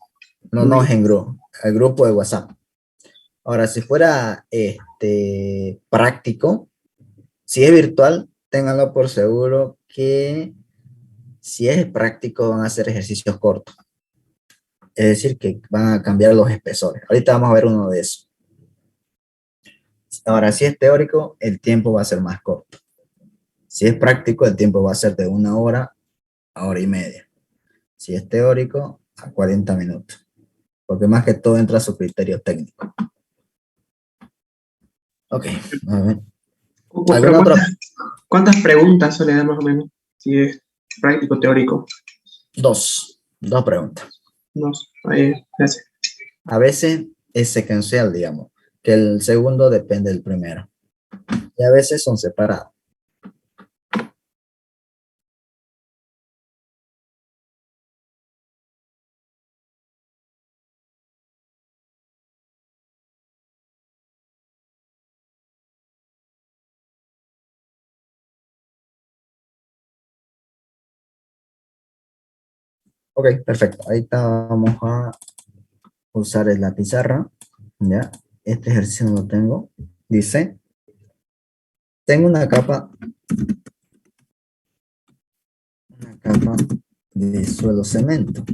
No es en grupo, el grupo de WhatsApp. Ahora, si fuera práctico, si es virtual, ténganlo por seguro que si es práctico van a hacer ejercicios cortos. Es decir, que van a cambiar los espesores. Ahorita vamos a ver uno de esos. Ahora, si es teórico, el tiempo va a ser más corto. Si es práctico, el tiempo va a ser de 1 hora a 1 hora y media. Si es teórico, a 40 minutos. Porque más que todo entra a su criterio técnico. Ok, a ver. Pero ¿Alguna otra? ¿cuántas preguntas suele dar más o menos? Si es práctico, teórico. Dos preguntas. No, ahí, gracias. A veces es secuencial, digamos, que el segundo depende del primero. Y a veces son separados. Ok, perfecto. Ahorita vamos a usar la pizarra. ¿Ya? Este ejercicio no lo tengo. Dice, tengo una capa de suelo cemento.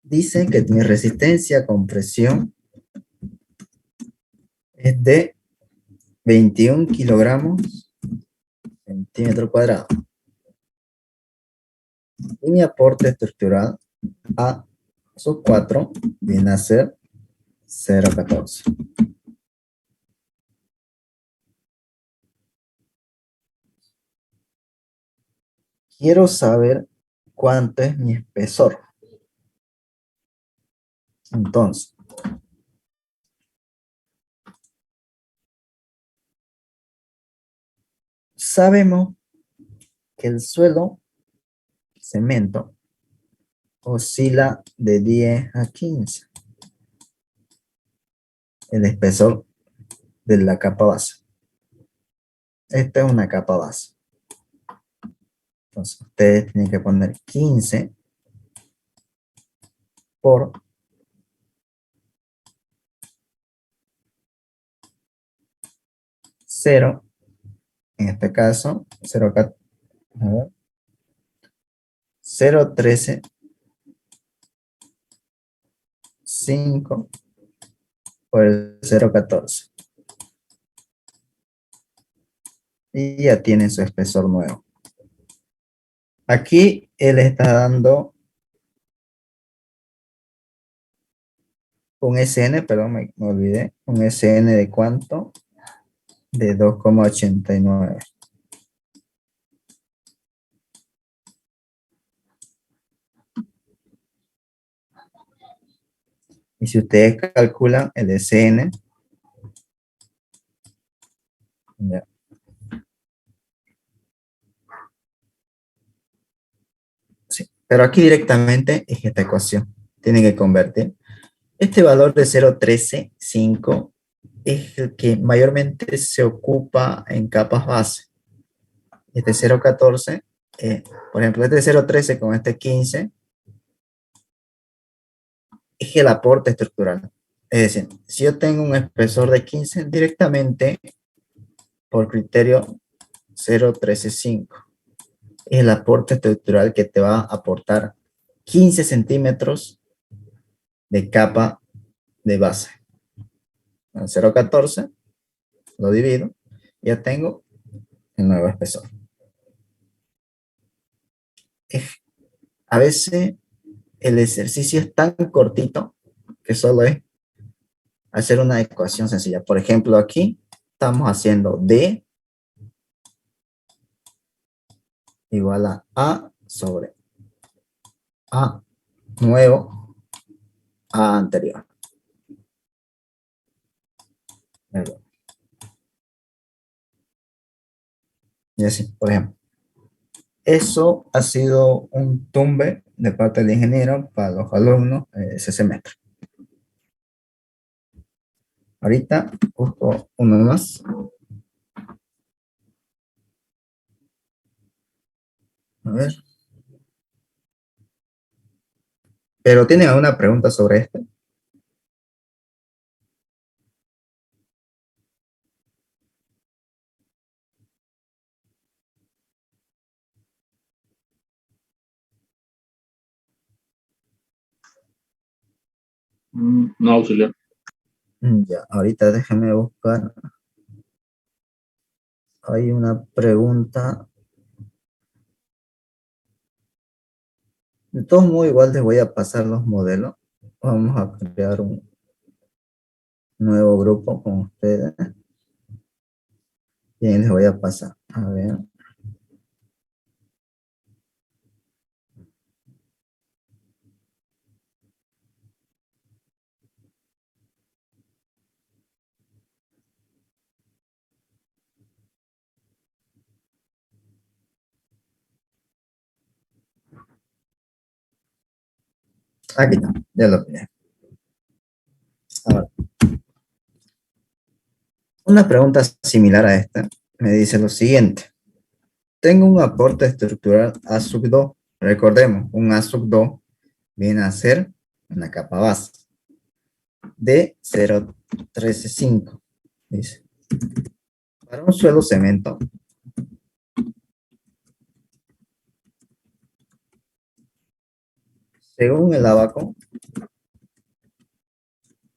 Dice que mi resistencia a compresión es de 21 kilogramos centímetro cuadrado. Y mi aporte estructural a sub 4 viene a ser 0,14. Quiero saber cuánto es mi espesor. Entonces, sabemos que el suelo, cemento, oscila de 10 a 15. El espesor de la capa base. Esta es una capa base. Entonces, ustedes tienen que poner 15 por 0. En este caso, 0,13, 5 por el 0,14. Y ya tienen su espesor nuevo. Aquí él está dando un SN, perdón, me olvidé. Un SN de cuánto? De 2,89. Y si ustedes calculan el SN, ya. Sí, pero aquí directamente es esta ecuación. Tienen que convertir. Este valor de 0,13,5 es el que mayormente se ocupa en capas base. Este 0,14, por ejemplo, este 0,13 con este 15, es el aporte estructural. Es decir, si yo tengo un espesor de 15, directamente por criterio 0,13,5, es el aporte estructural que te va a aportar 15 centímetros de capa de base. En 0,14 lo divido, ya tengo el nuevo espesor. A veces el ejercicio es tan cortito que solo es hacer una ecuación sencilla. Por ejemplo, aquí estamos haciendo D igual a A sobre A nuevo A anterior. Y así, por ejemplo. Eso ha sido un tumbe de parte del ingeniero para los alumnos ese semestre. Ahorita busco uno más. A ver. Pero ¿tienen alguna pregunta sobre esto? No, auxiliar. Ya, ahorita déjenme buscar. Hay una pregunta. De todos modos, igual les voy a pasar los modelos. Vamos a crear un nuevo grupo con ustedes. Y les voy a pasar. A ver. Aquí está, ya lo tenía. Ahora, una pregunta similar a esta me dice lo siguiente. Tengo un aporte estructural A sub 2. Recordemos, un A sub 2 viene a ser una capa base de 0,135. Dice, para un suelo cemento, según el abaco,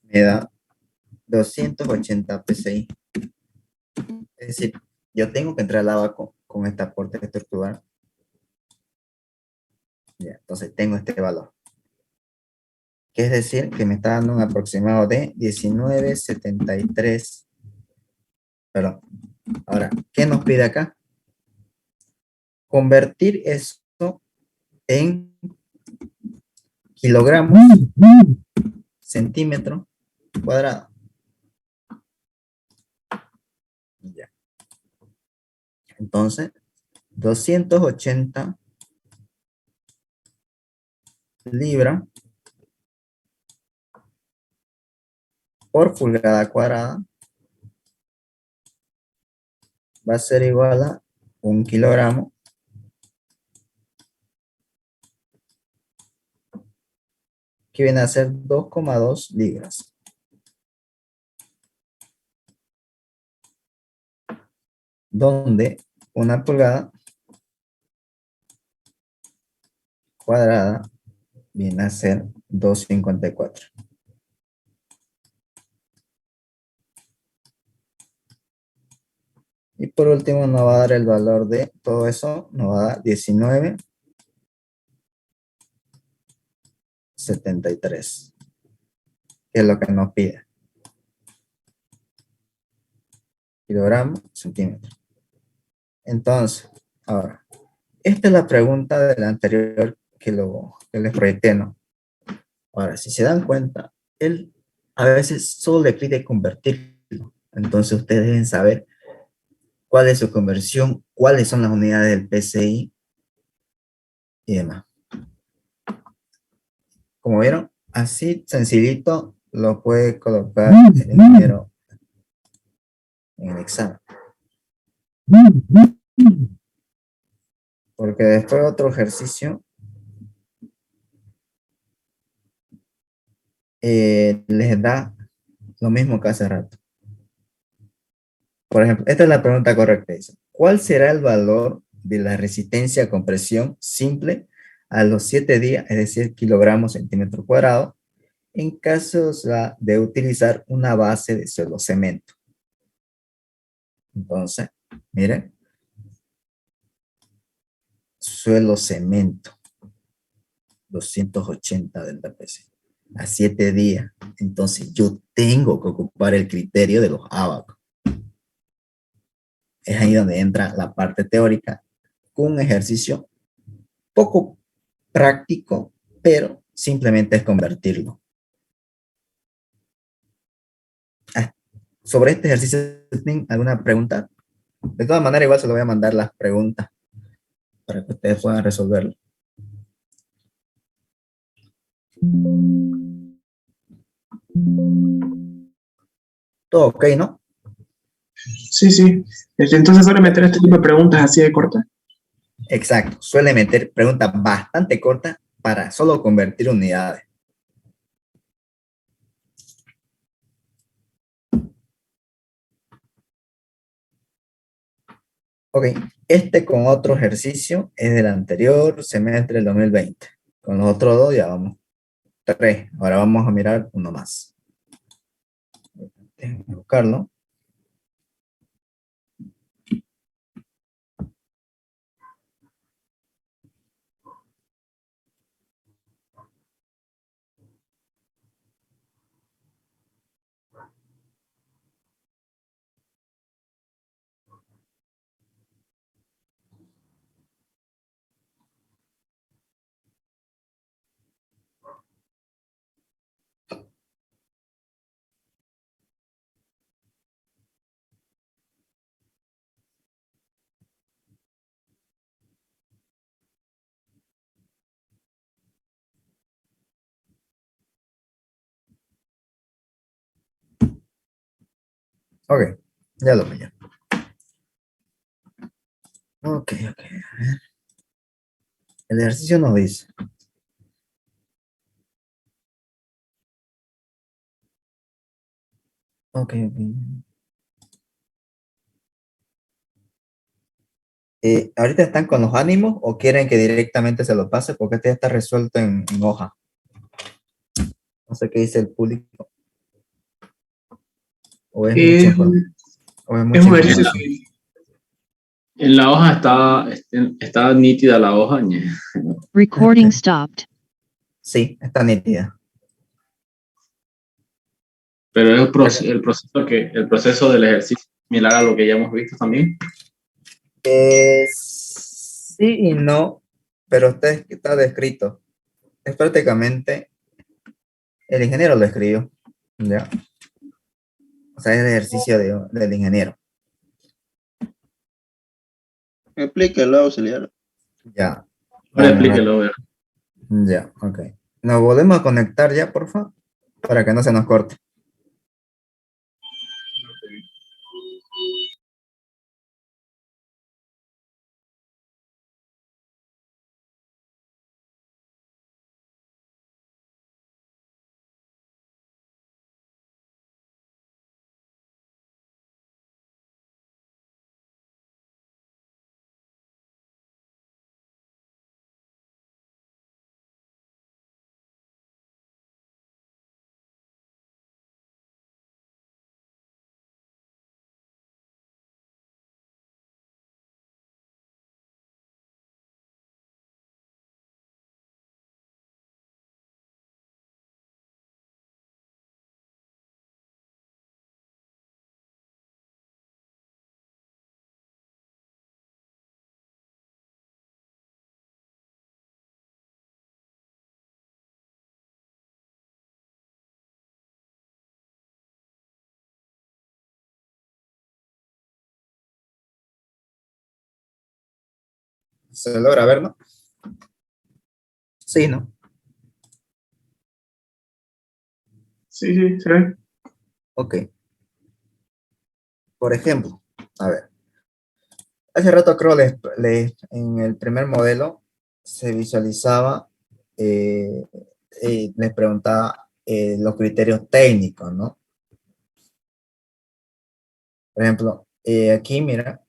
me da 280 PSI. Es decir, yo tengo que entrar al abaco con este aporte estructural. Ya, entonces tengo este valor. Que es decir, que me está dando un aproximado de 19,73. Perdón. Ahora, ¿qué nos pide acá? Convertir esto en kilogramos, centímetro cuadrado. Ya. Entonces, 280 libra por pulgada cuadrada va a ser igual a 1 kilogramo que viene a ser 2,2 libras. Donde una pulgada cuadrada viene a ser 2,54. Y por último nos va a dar el valor de todo eso, nos va a dar 19,73, que es lo que nos pide. Kilogramo, centímetro. Entonces, ahora, esta es la pregunta de la anterior que les proyecté, ¿no? Ahora, si se dan cuenta, él a veces solo le pide convertirlo. Entonces ustedes deben saber cuál es su conversión, cuáles son las unidades del PCI y demás. Como vieron, así sencillito lo puede colocar el ingeniero en el examen. Porque después otro ejercicio les da lo mismo que hace rato. Por ejemplo, esta es la pregunta correcta. Dice, ¿cuál será el valor de la resistencia a compresión simple a los 7 días, es decir, kilogramos centímetro cuadrado, en caso de utilizar una base de suelo cemento? Entonces, miren, suelo cemento, 280 del TPC, a 7 días. Entonces, yo tengo que ocupar el criterio de los ábacos. Es ahí donde entra la parte teórica, con un ejercicio poco práctico, pero simplemente es convertirlo. Sobre este ejercicio, ¿tienen alguna pregunta? De todas maneras, igual se lo voy a mandar las preguntas para que ustedes puedan resolverlo. Todo ok, ¿no? Sí, sí. Entonces suele meter este tipo de preguntas así de cortas. Exacto. Suele meter preguntas bastante cortas para solo convertir unidades. Ok, este con otro ejercicio es del anterior semestre del 2020. Con los otros dos ya vamos 3. Ahora vamos a mirar uno más. Déjenme buscarlo. Ok, ya lo pillé. Ok. A ver. El ejercicio nos dice. Ok. ¿Ahorita están con los ánimos o quieren que directamente se lo pase? Porque este ya está resuelto en hoja. No sé qué dice el público. O es mucha información. O es mucha Es un ejercicio información. En la hoja está nítida la hoja. Recording stopped. Sí, está nítida. Pero es el proceso del ejercicio similar a lo que ya hemos visto también. Sí y no, pero está descrito. Es prácticamente, el ingeniero lo escribió. ¿Ya? O sea, es el ejercicio del ingeniero. Explíquelo, auxiliar. Ya. Ahora Vamos a ver. explíquelo. Ya, ok. Nos volvemos a conectar ya, por favor, para que no se nos corte. ¿Se logra ver, no? Sí, ¿no? Sí, sí, se ve. Ok. Por ejemplo, a ver. Hace rato creo en el primer modelo se visualizaba, eh, les preguntaba los criterios técnicos, ¿no? Por ejemplo, aquí mira,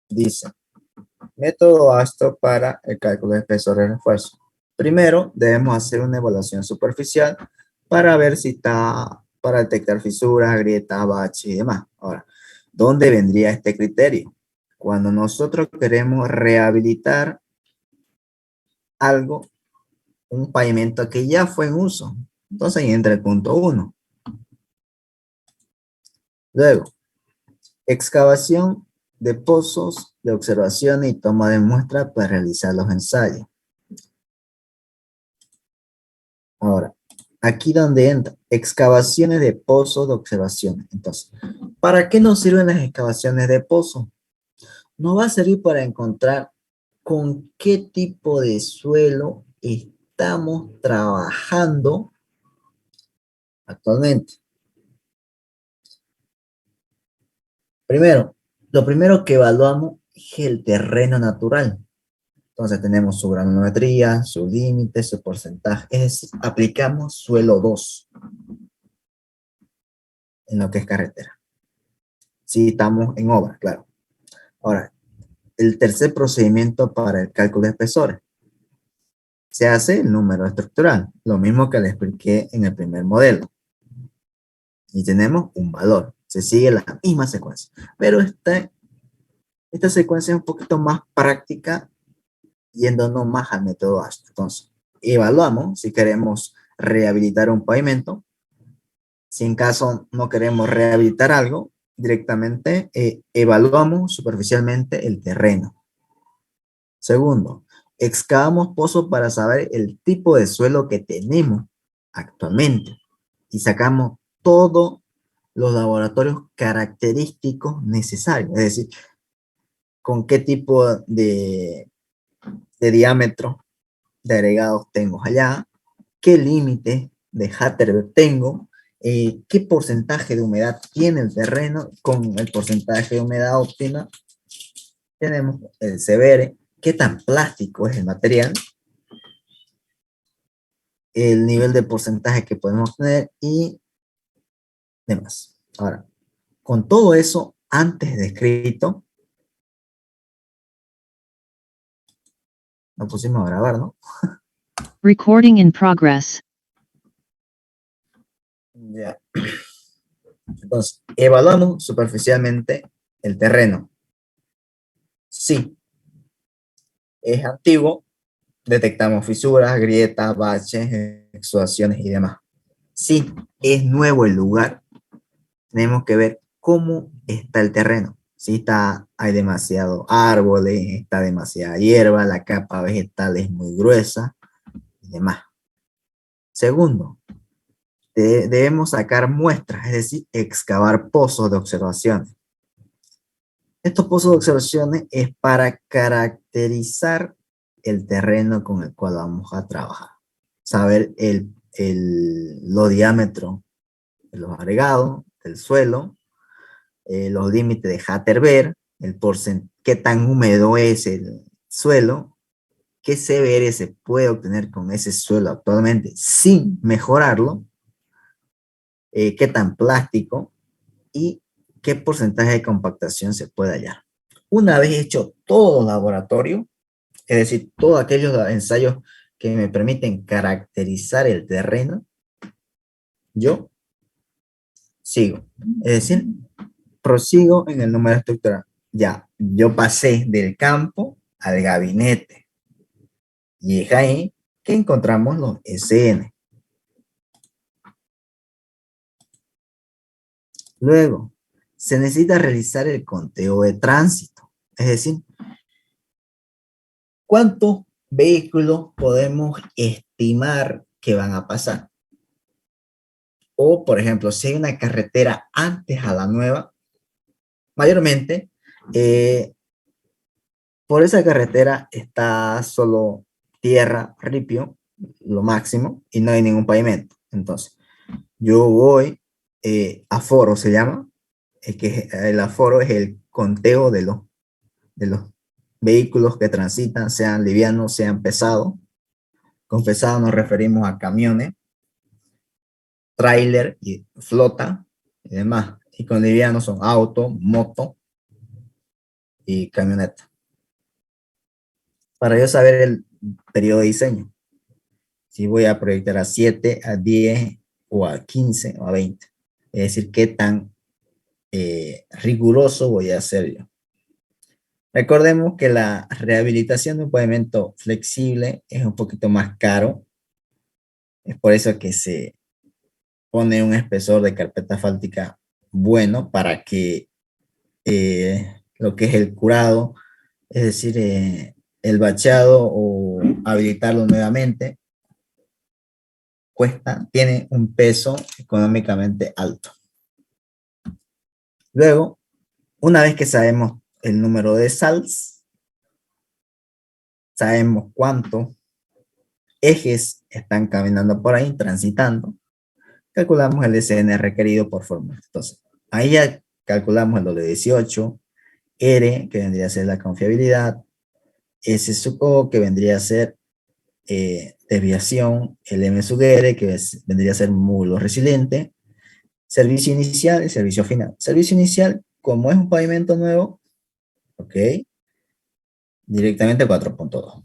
dice, método ASTO para el cálculo de espesor de refuerzo. Primero, debemos hacer una evaluación superficial para ver si está, para detectar fisuras, grietas, baches y demás. Ahora, ¿dónde vendría este criterio? Cuando nosotros queremos rehabilitar algo, un pavimento que ya fue en uso. Entonces ahí entra el punto 1. Luego, excavación de pozos de observación y toma de muestra para realizar los ensayos. Ahora, aquí donde entra, excavaciones de pozos de observación. Entonces, ¿para qué nos sirven las excavaciones de pozos? Nos va a servir para encontrar con qué tipo de suelo estamos trabajando actualmente. Primero, lo primero que evaluamos es el terreno natural. Entonces tenemos su granulometría, su límite, su porcentaje. Es decir, aplicamos suelo 2 en lo que es carretera. Si estamos en obra, claro. Ahora, el tercer procedimiento para el cálculo de espesores. Se hace el número estructural, lo mismo que le expliqué en el primer modelo. Y tenemos un valor. Se sigue la misma secuencia. Pero esta secuencia es un poquito más práctica, yéndonos más al método ASTO. Entonces, evaluamos si queremos rehabilitar un pavimento. Si en caso no queremos rehabilitar algo, directamente evaluamos superficialmente el terreno. Segundo, excavamos pozos para saber el tipo de suelo que tenemos actualmente y sacamos todos los laboratorios característicos necesarios, es decir, con qué tipo de diámetro de agregados tengo allá, qué límite de Hatterberg tengo, qué porcentaje de humedad tiene el terreno. Con el porcentaje de humedad óptima tenemos el severe, qué tan plástico es el material, el nivel de porcentaje que podemos tener y demás. Ahora, con todo eso antes descrito, nos pusimos a grabar, ¿no? Recording in progress. Ya. Entonces, evaluamos superficialmente el terreno. Sí, es antiguo, detectamos fisuras, grietas, baches, exudaciones y demás. Si es nuevo el lugar, tenemos que ver cómo está el terreno. Si hay demasiados árboles, está demasiada hierba, la capa vegetal es muy gruesa y demás. Segundo, debemos sacar muestras, es decir, excavar pozos de observaciones. Estos pozos de observaciones es para caracterizar el terreno con el cual vamos a trabajar. Saber los diámetros de los agregados, del suelo, los límites de Hatterberg, qué tan húmedo es el suelo, qué CBR se puede obtener con ese suelo actualmente sin mejorarlo, qué tan plástico y qué porcentaje de compactación se puede hallar. Una vez hecho todo el laboratorio, es decir, todos aquellos ensayos que me permiten caracterizar el terreno, yo sigo. Es decir, prosigo en el número estructural. Ya, yo pasé del campo al gabinete. Y es ahí que encontramos los SN. Luego, se necesita realizar el conteo de tránsito. Es decir, ¿cuántos vehículos podemos estimar que van a pasar? O, por ejemplo, si hay una carretera antes a la nueva, mayormente, por esa carretera está solo tierra, ripio, lo máximo, y no hay ningún pavimento. Entonces, yo voy, aforo se llama, es que el aforo es el conteo de los vehículos que transitan, sean livianos, sean pesados. Con pesados nos referimos a camiones, tráiler y flota y demás. Y con livianos son auto, moto y camioneta. Para yo saber el periodo de diseño, si voy a proyectar a 7, a 10 o a 15 o a 20. Es decir, qué tan riguroso voy a hacer yo. Recordemos que la rehabilitación de un pavimento flexible es un poquito más caro. Es por eso que se pone un espesor de carpeta asfáltica bueno para que lo que es el curado, es decir, el bachado o habilitarlo nuevamente, tiene un peso económicamente alto. Luego, una vez que sabemos el número de SALs, sabemos cuántos ejes están caminando por ahí, transitando, calculamos el SN requerido por fórmula. Entonces, ahí ya calculamos el W18, R, que vendría a ser la confiabilidad, S sub O, que vendría a ser desviación, el M sub R, que vendría a ser módulo resiliente, servicio inicial y servicio final. Servicio inicial, como es un pavimento nuevo, ok, directamente 4.2.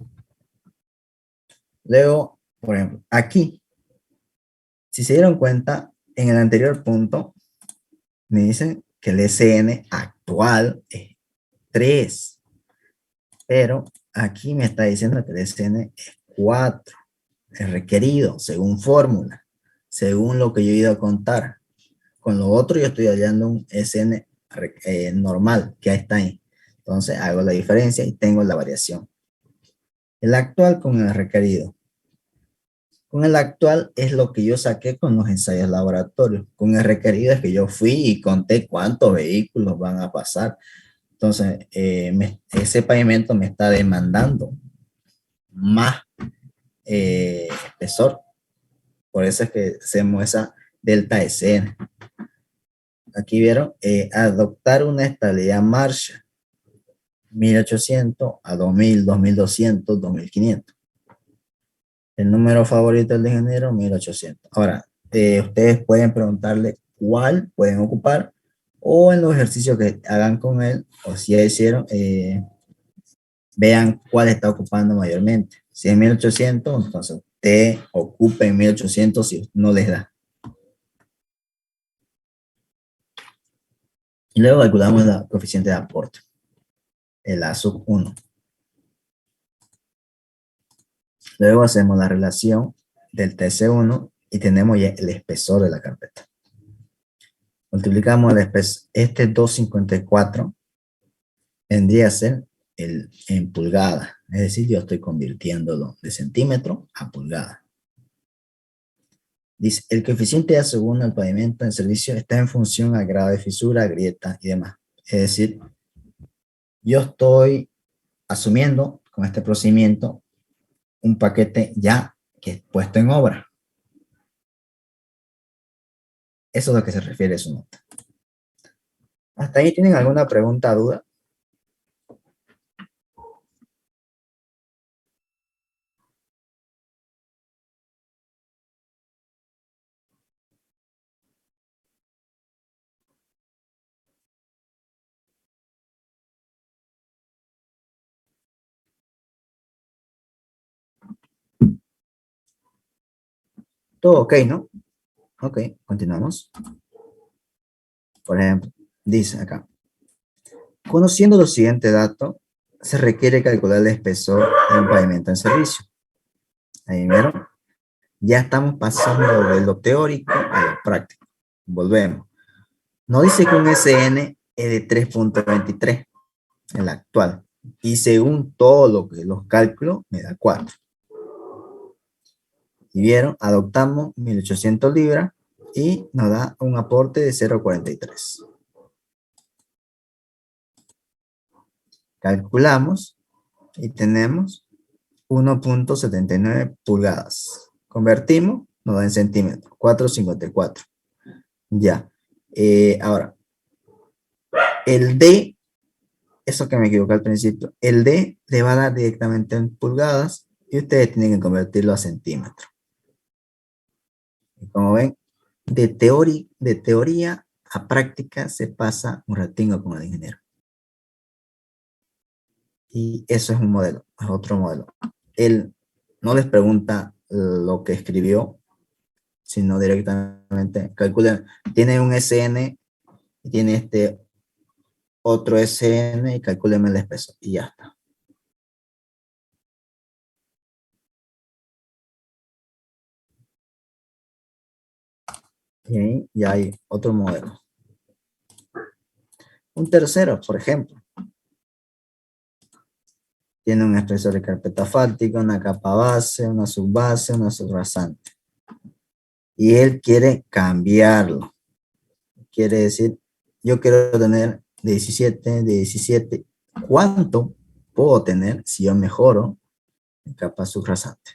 Luego, por ejemplo, aquí, si se dieron cuenta, en el anterior punto, me dicen que el SN actual es 3, pero aquí me está diciendo que el SN es 4, es requerido, según fórmula, según lo que yo he ido a contar. Con lo otro yo estoy hallando un SN normal, que está ahí. Entonces hago la diferencia y tengo la variación. El actual con el requerido. Con el actual es lo que yo saqué con los ensayos laboratorios. Con el requerido es que yo fui y conté cuántos vehículos van a pasar. Entonces, ese pavimento me está demandando más espesor. Por eso es que hacemos esa delta SN. Aquí vieron, adoptar una estabilidad Marshall. 1800 a 2000, 2200, 2500. El número favorito del ingeniero, 1800. Ahora, ustedes pueden preguntarle cuál pueden ocupar o en los ejercicios que hagan con él, o si ya hicieron, vean cuál está ocupando mayormente. Si es 1800, entonces usted ocupe en 1800 si no les da. Y luego calculamos la coeficiente de aporte, el A sub 1. Luego hacemos la relación del TC1 y tenemos ya el espesor de la carpeta. Multiplicamos el espesor, este 254 vendría a ser en pulgadas, es decir, yo estoy convirtiéndolo de centímetro a pulgada. Dice, el coeficiente de A1 al pavimento en servicio está en función al grado de fisura, grieta y demás. Es decir, yo estoy asumiendo con este procedimiento un paquete ya que es puesto en obra. Eso es a lo que se refiere su nota. ¿Hasta ahí tienen alguna pregunta, duda? Todo ok, ¿no? Ok, continuamos. Por ejemplo, dice acá. Conociendo los siguientes datos, se requiere calcular el espesor de un pavimento en servicio. Ahí vieron. Ya estamos pasando de lo teórico a lo práctico. Volvemos. Nos dice que un SN es de 3.23, el actual. Y según todo lo que los cálculos, me da 4. Y vieron, adoptamos 1800 libras y nos da un aporte de 0.43. Calculamos y tenemos 1.79 pulgadas. Convertimos, nos da en centímetros, 4.54. Ya. Ahora, el D, eso que me equivoqué al principio, el D le va a dar directamente en pulgadas y ustedes tienen que convertirlo a centímetros. Y como ven, de teoría a práctica se pasa un ratingo con el ingeniero. Y eso es un modelo, es otro modelo. Él no les pregunta lo que escribió, sino directamente calcula, tiene un SN, tiene este otro SN y calcúleme el espesor y ya está. Y ahí ya hay otro modelo. Un tercero, por ejemplo, tiene un espesor de carpeta asfáltica, una capa base, una subbase, una subrasante. Y él quiere cambiarlo. Quiere decir, yo quiero tener de 17. ¿Cuánto puedo tener si yo mejoro en capa subrasante?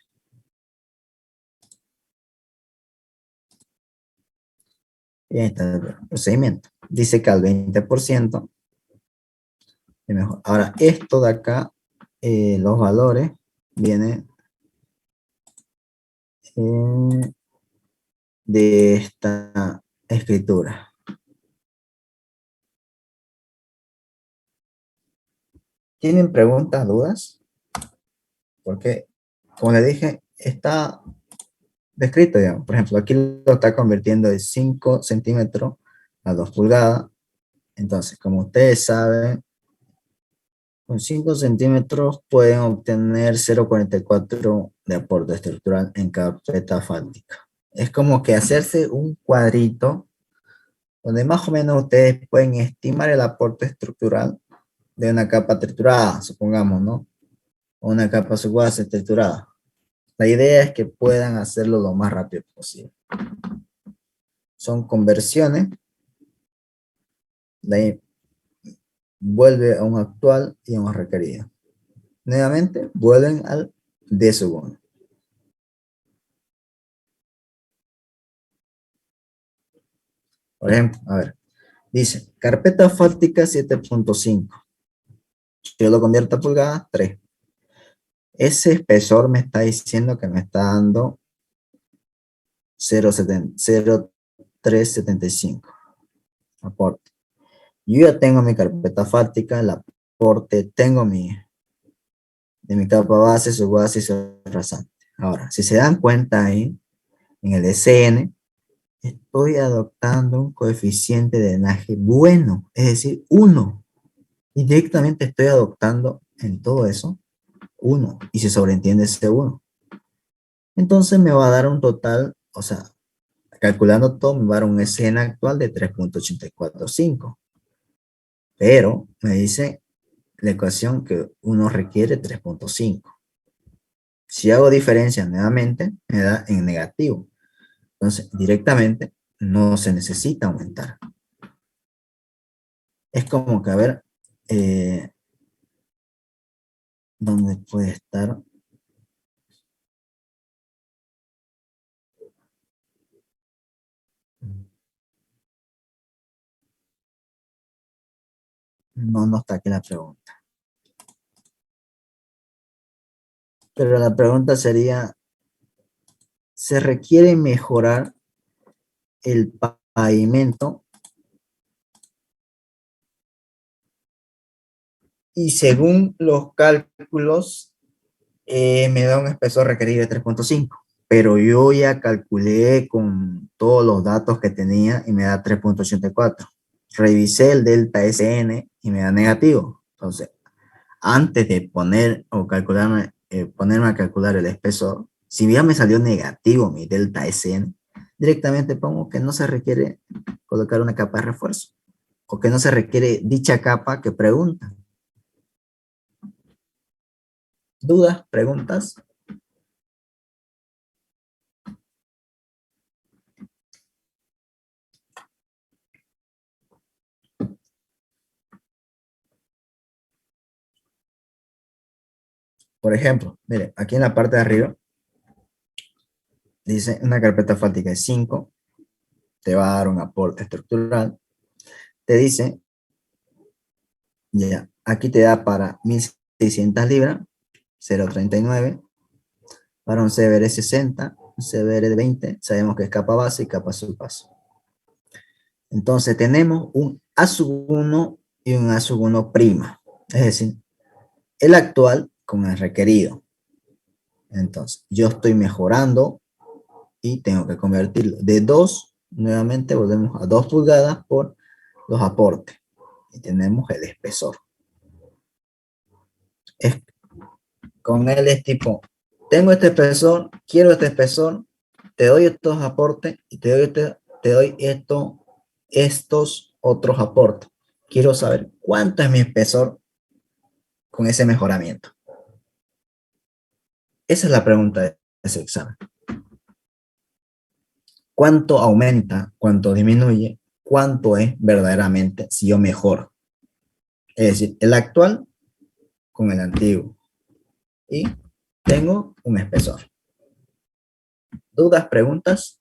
Y ahí está el procedimiento. Dice que al 20% es mejor. Ahora, esto de acá, los valores vienen de esta escritura. ¿Tienen preguntas, dudas? Porque, como les dije, está descrito, digamos. Por ejemplo, aquí lo está convirtiendo de 5 centímetros a 2 pulgadas. Entonces, como ustedes saben, con 5 centímetros pueden obtener 0.44 de aporte estructural en carpeta asfáltica. Es como que hacerse un cuadrito donde más o menos ustedes pueden estimar el aporte estructural de una capa triturada, supongamos, ¿no? O una capa subbase triturada. La idea es que puedan hacerlo lo más rápido posible. Son conversiones. De ahí vuelve a un actual y a un requerido. Nuevamente, vuelven al D sub 1. Por ejemplo, a ver, dice, carpeta asfáltica 7.5. Yo lo convierto a pulgadas, 3. Ese espesor me está diciendo que me está dando 0.375 aporte. Yo ya tengo mi carpeta asfáltica, el aporte, tengo de mi capa base, subbase y subrasante. Ahora, si se dan cuenta ahí, en el SN, estoy adoptando un coeficiente de drenaje bueno, es decir, 1. Y directamente estoy adoptando en todo eso 1. Y se sobreentiende ese 1. Entonces me va a dar un total, o sea, calculando todo, me va a dar un SN actual de 3.845. Pero me dice la ecuación que uno requiere 3.5. Si hago diferencia nuevamente, me da en negativo. Entonces, directamente no se necesita aumentar. Es como que, a ver, ¿dónde puede estar? No está aquí la pregunta. Pero la pregunta sería, ¿se requiere mejorar el pavimento? Y según los cálculos, me da un espesor requerido de 3.5. Pero yo ya calculé con todos los datos que tenía y me da 3.84. Revisé el delta SN y me da negativo. Entonces, antes de poner o calcularme, ponerme a calcular el espesor, si ya me salió negativo mi delta SN, directamente pongo que no se requiere colocar una capa de refuerzo o que no se requiere dicha capa que pregunta. ¿Dudas? ¿Preguntas? Por ejemplo, mire, aquí en la parte de arriba dice una carpeta asfáltica de 5, te va a dar un aporte estructural. Te dice, ya, aquí te da para 1.600 libras, 0.39, para un CBR 60, un CBR de 20, sabemos que es capa base y capa subpaso. Entonces tenemos un A sub 1 y un A sub 1 prima, es decir, el actual con el requerido. Entonces, yo estoy mejorando y tengo que convertirlo de 2, nuevamente volvemos a 2 pulgadas por los aportes. Y tenemos el espesor. Con él es tipo, tengo este espesor, quiero este espesor, te doy estos aportes y te doy estos otros aportes. Quiero saber cuánto es mi espesor con ese mejoramiento. Esa es la pregunta de ese examen. ¿Cuánto aumenta? ¿Cuánto disminuye? ¿Cuánto es verdaderamente si yo mejoro? Es decir, el actual con el antiguo. Y tengo un espesor. ¿Dudas, preguntas?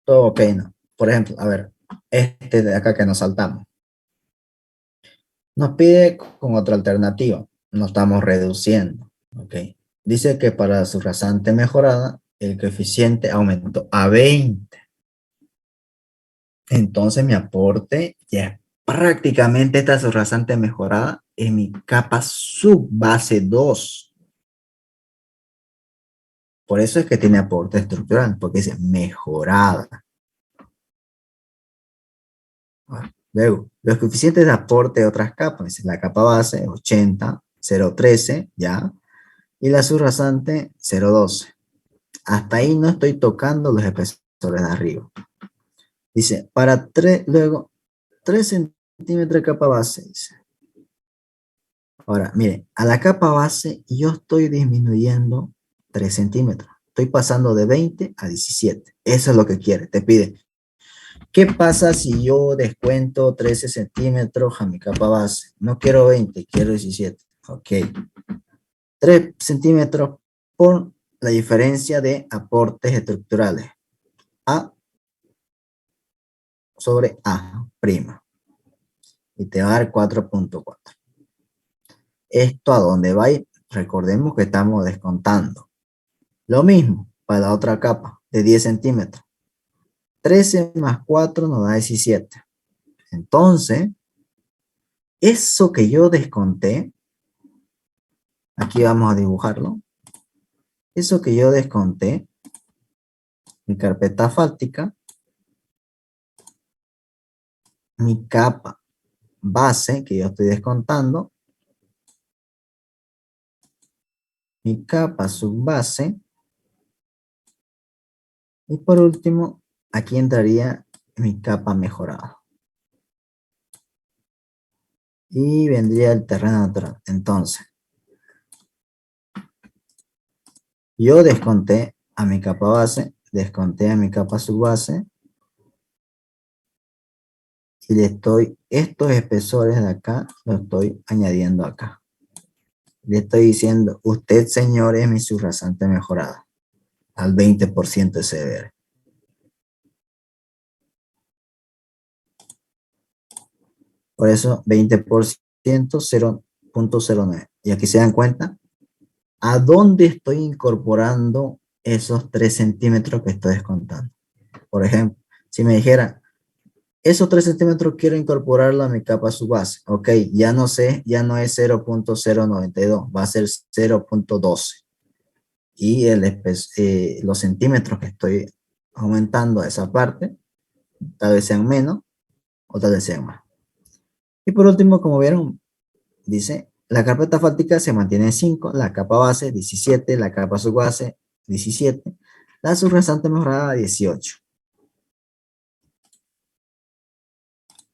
Todo ok, ¿no? Por ejemplo, a ver, este de acá que nos saltamos. Nos pide con otra alternativa. No estamos reduciendo, ¿ok? Dice que para su rasante mejorada, el coeficiente aumentó a 20. Entonces mi aporte ya es prácticamente esta subrasante mejorada en mi capa subbase 2. Por eso es que tiene aporte estructural, porque es mejorada. Luego, los coeficientes de aporte de otras capas, la capa base 80, 0.13, ¿ya? Y la subrasante 0.12. Hasta ahí no estoy tocando los espesores de arriba. Dice, para 3, luego 3 centímetros de capa base, dice. Ahora, miren, a la capa base yo estoy disminuyendo 3 centímetros. Estoy pasando de 20 a 17. Eso es lo que quiere, te pide. ¿Qué pasa si yo descuento 13 centímetros a mi capa base? No quiero 20, quiero 17. Ok. 3 centímetros por la diferencia de aportes estructurales. A sobre A prima. Y te va a dar 4.4. ¿Esto a dónde va a ir? Recordemos que estamos descontando. Lo mismo para la otra capa de 10 centímetros. 13 más 4 nos da 17. Entonces, eso que yo desconté, aquí vamos a dibujarlo. Eso que yo desconté, mi carpeta asfáltica, mi capa base que yo estoy descontando, mi capa subbase, y por último, aquí entraría mi capa mejorada. Y vendría el terreno natural. Entonces, yo desconté a mi capa base desconté a mi capa subbase y le estoy, estos espesores de acá, los estoy añadiendo acá. Le estoy diciendo, usted, señor, es mi subrasante mejorada al 20% de CBR. Por eso, 20%, 0.09. Y aquí se dan cuenta, ¿a dónde estoy incorporando esos 3 centímetros que estoy descontando? Por ejemplo, si me dijera, esos 3 centímetros quiero incorporarlo a mi capa subbase. Ok, ya no sé, ya no es 0.092, va a ser 0.12. Y los centímetros que estoy aumentando a esa parte, tal vez sean menos o tal vez sean más. Y por último, como vieron, dice, la carpeta asfáltica se mantiene en 5, la capa base 17, la capa subbase 17, la subrasante mejorada 18.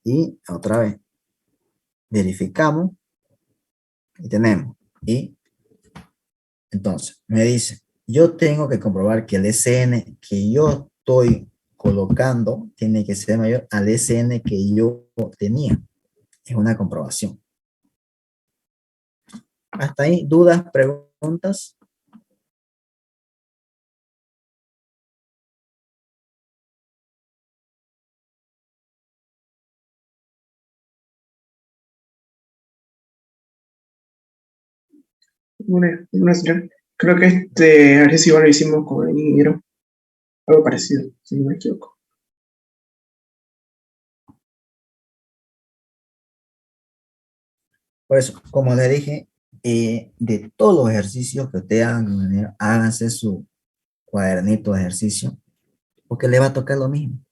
Y otra vez, verificamos y tenemos. Y entonces, me dice, yo tengo que comprobar que el SN que yo estoy colocando tiene que ser mayor al SN que yo tenía. Es una comprobación. Hasta ahí, dudas, preguntas. Una señora. Creo que este ejercicio igual lo hicimos con el ingeniero. Algo parecido, si no me equivoco. Por eso, como le dije, de todos los ejercicios que ustedes hagan, háganse su cuadernito de ejercicio, porque le va a tocar lo mismo.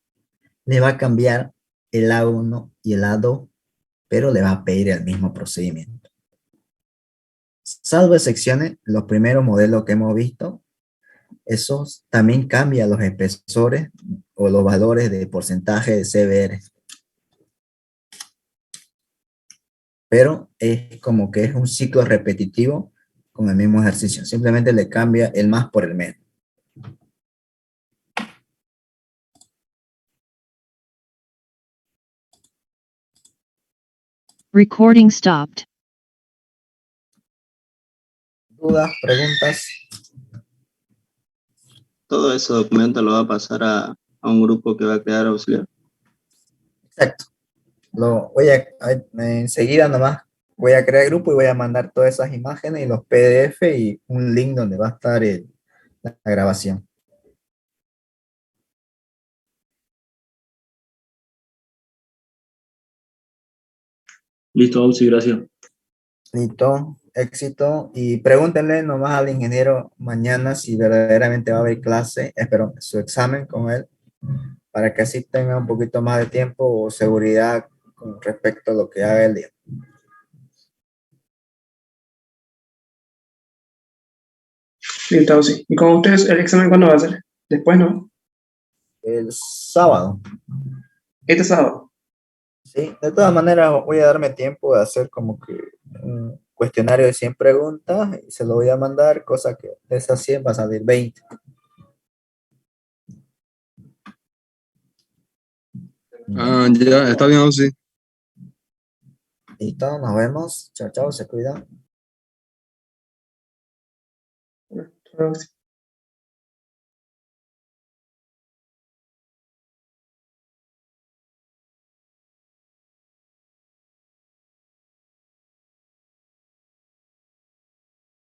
Le va a cambiar el A1 y el A2, pero le va a pedir el mismo procedimiento. Salvo excepciones, los primeros modelos que hemos visto, esos también cambian los espesores o los valores de porcentaje de CBR. Pero es como que es un ciclo repetitivo con el mismo ejercicio. Simplemente le cambia el más por el menos. Recording stopped. ¿Dudas, preguntas? Todo ese documento lo va a pasar a un grupo que va a crear auxiliar. Exacto. Lo voy enseguida nomás voy a crear grupo y voy a mandar todas esas imágenes y los PDF y un link donde va a estar la grabación. Listo, Auxi, gracias. Listo, éxito. Y pregúntenle nomás al ingeniero mañana si verdaderamente va a haber clase, espero, su examen con él, para que así tenga un poquito más de tiempo o seguridad con respecto a lo que haga el día. Listo, sí. ¿Y con ustedes el examen cuándo va a ser? Después, ¿no? El sábado. Este sábado. Sí, de todas maneras voy a darme tiempo de hacer como que un cuestionario de 100 preguntas y se lo voy a mandar, cosa que de esas 100 va a salir 20. Ah, ya, está bien, sí. Listo, nos vemos. Chao, chao, se cuidan. Bueno,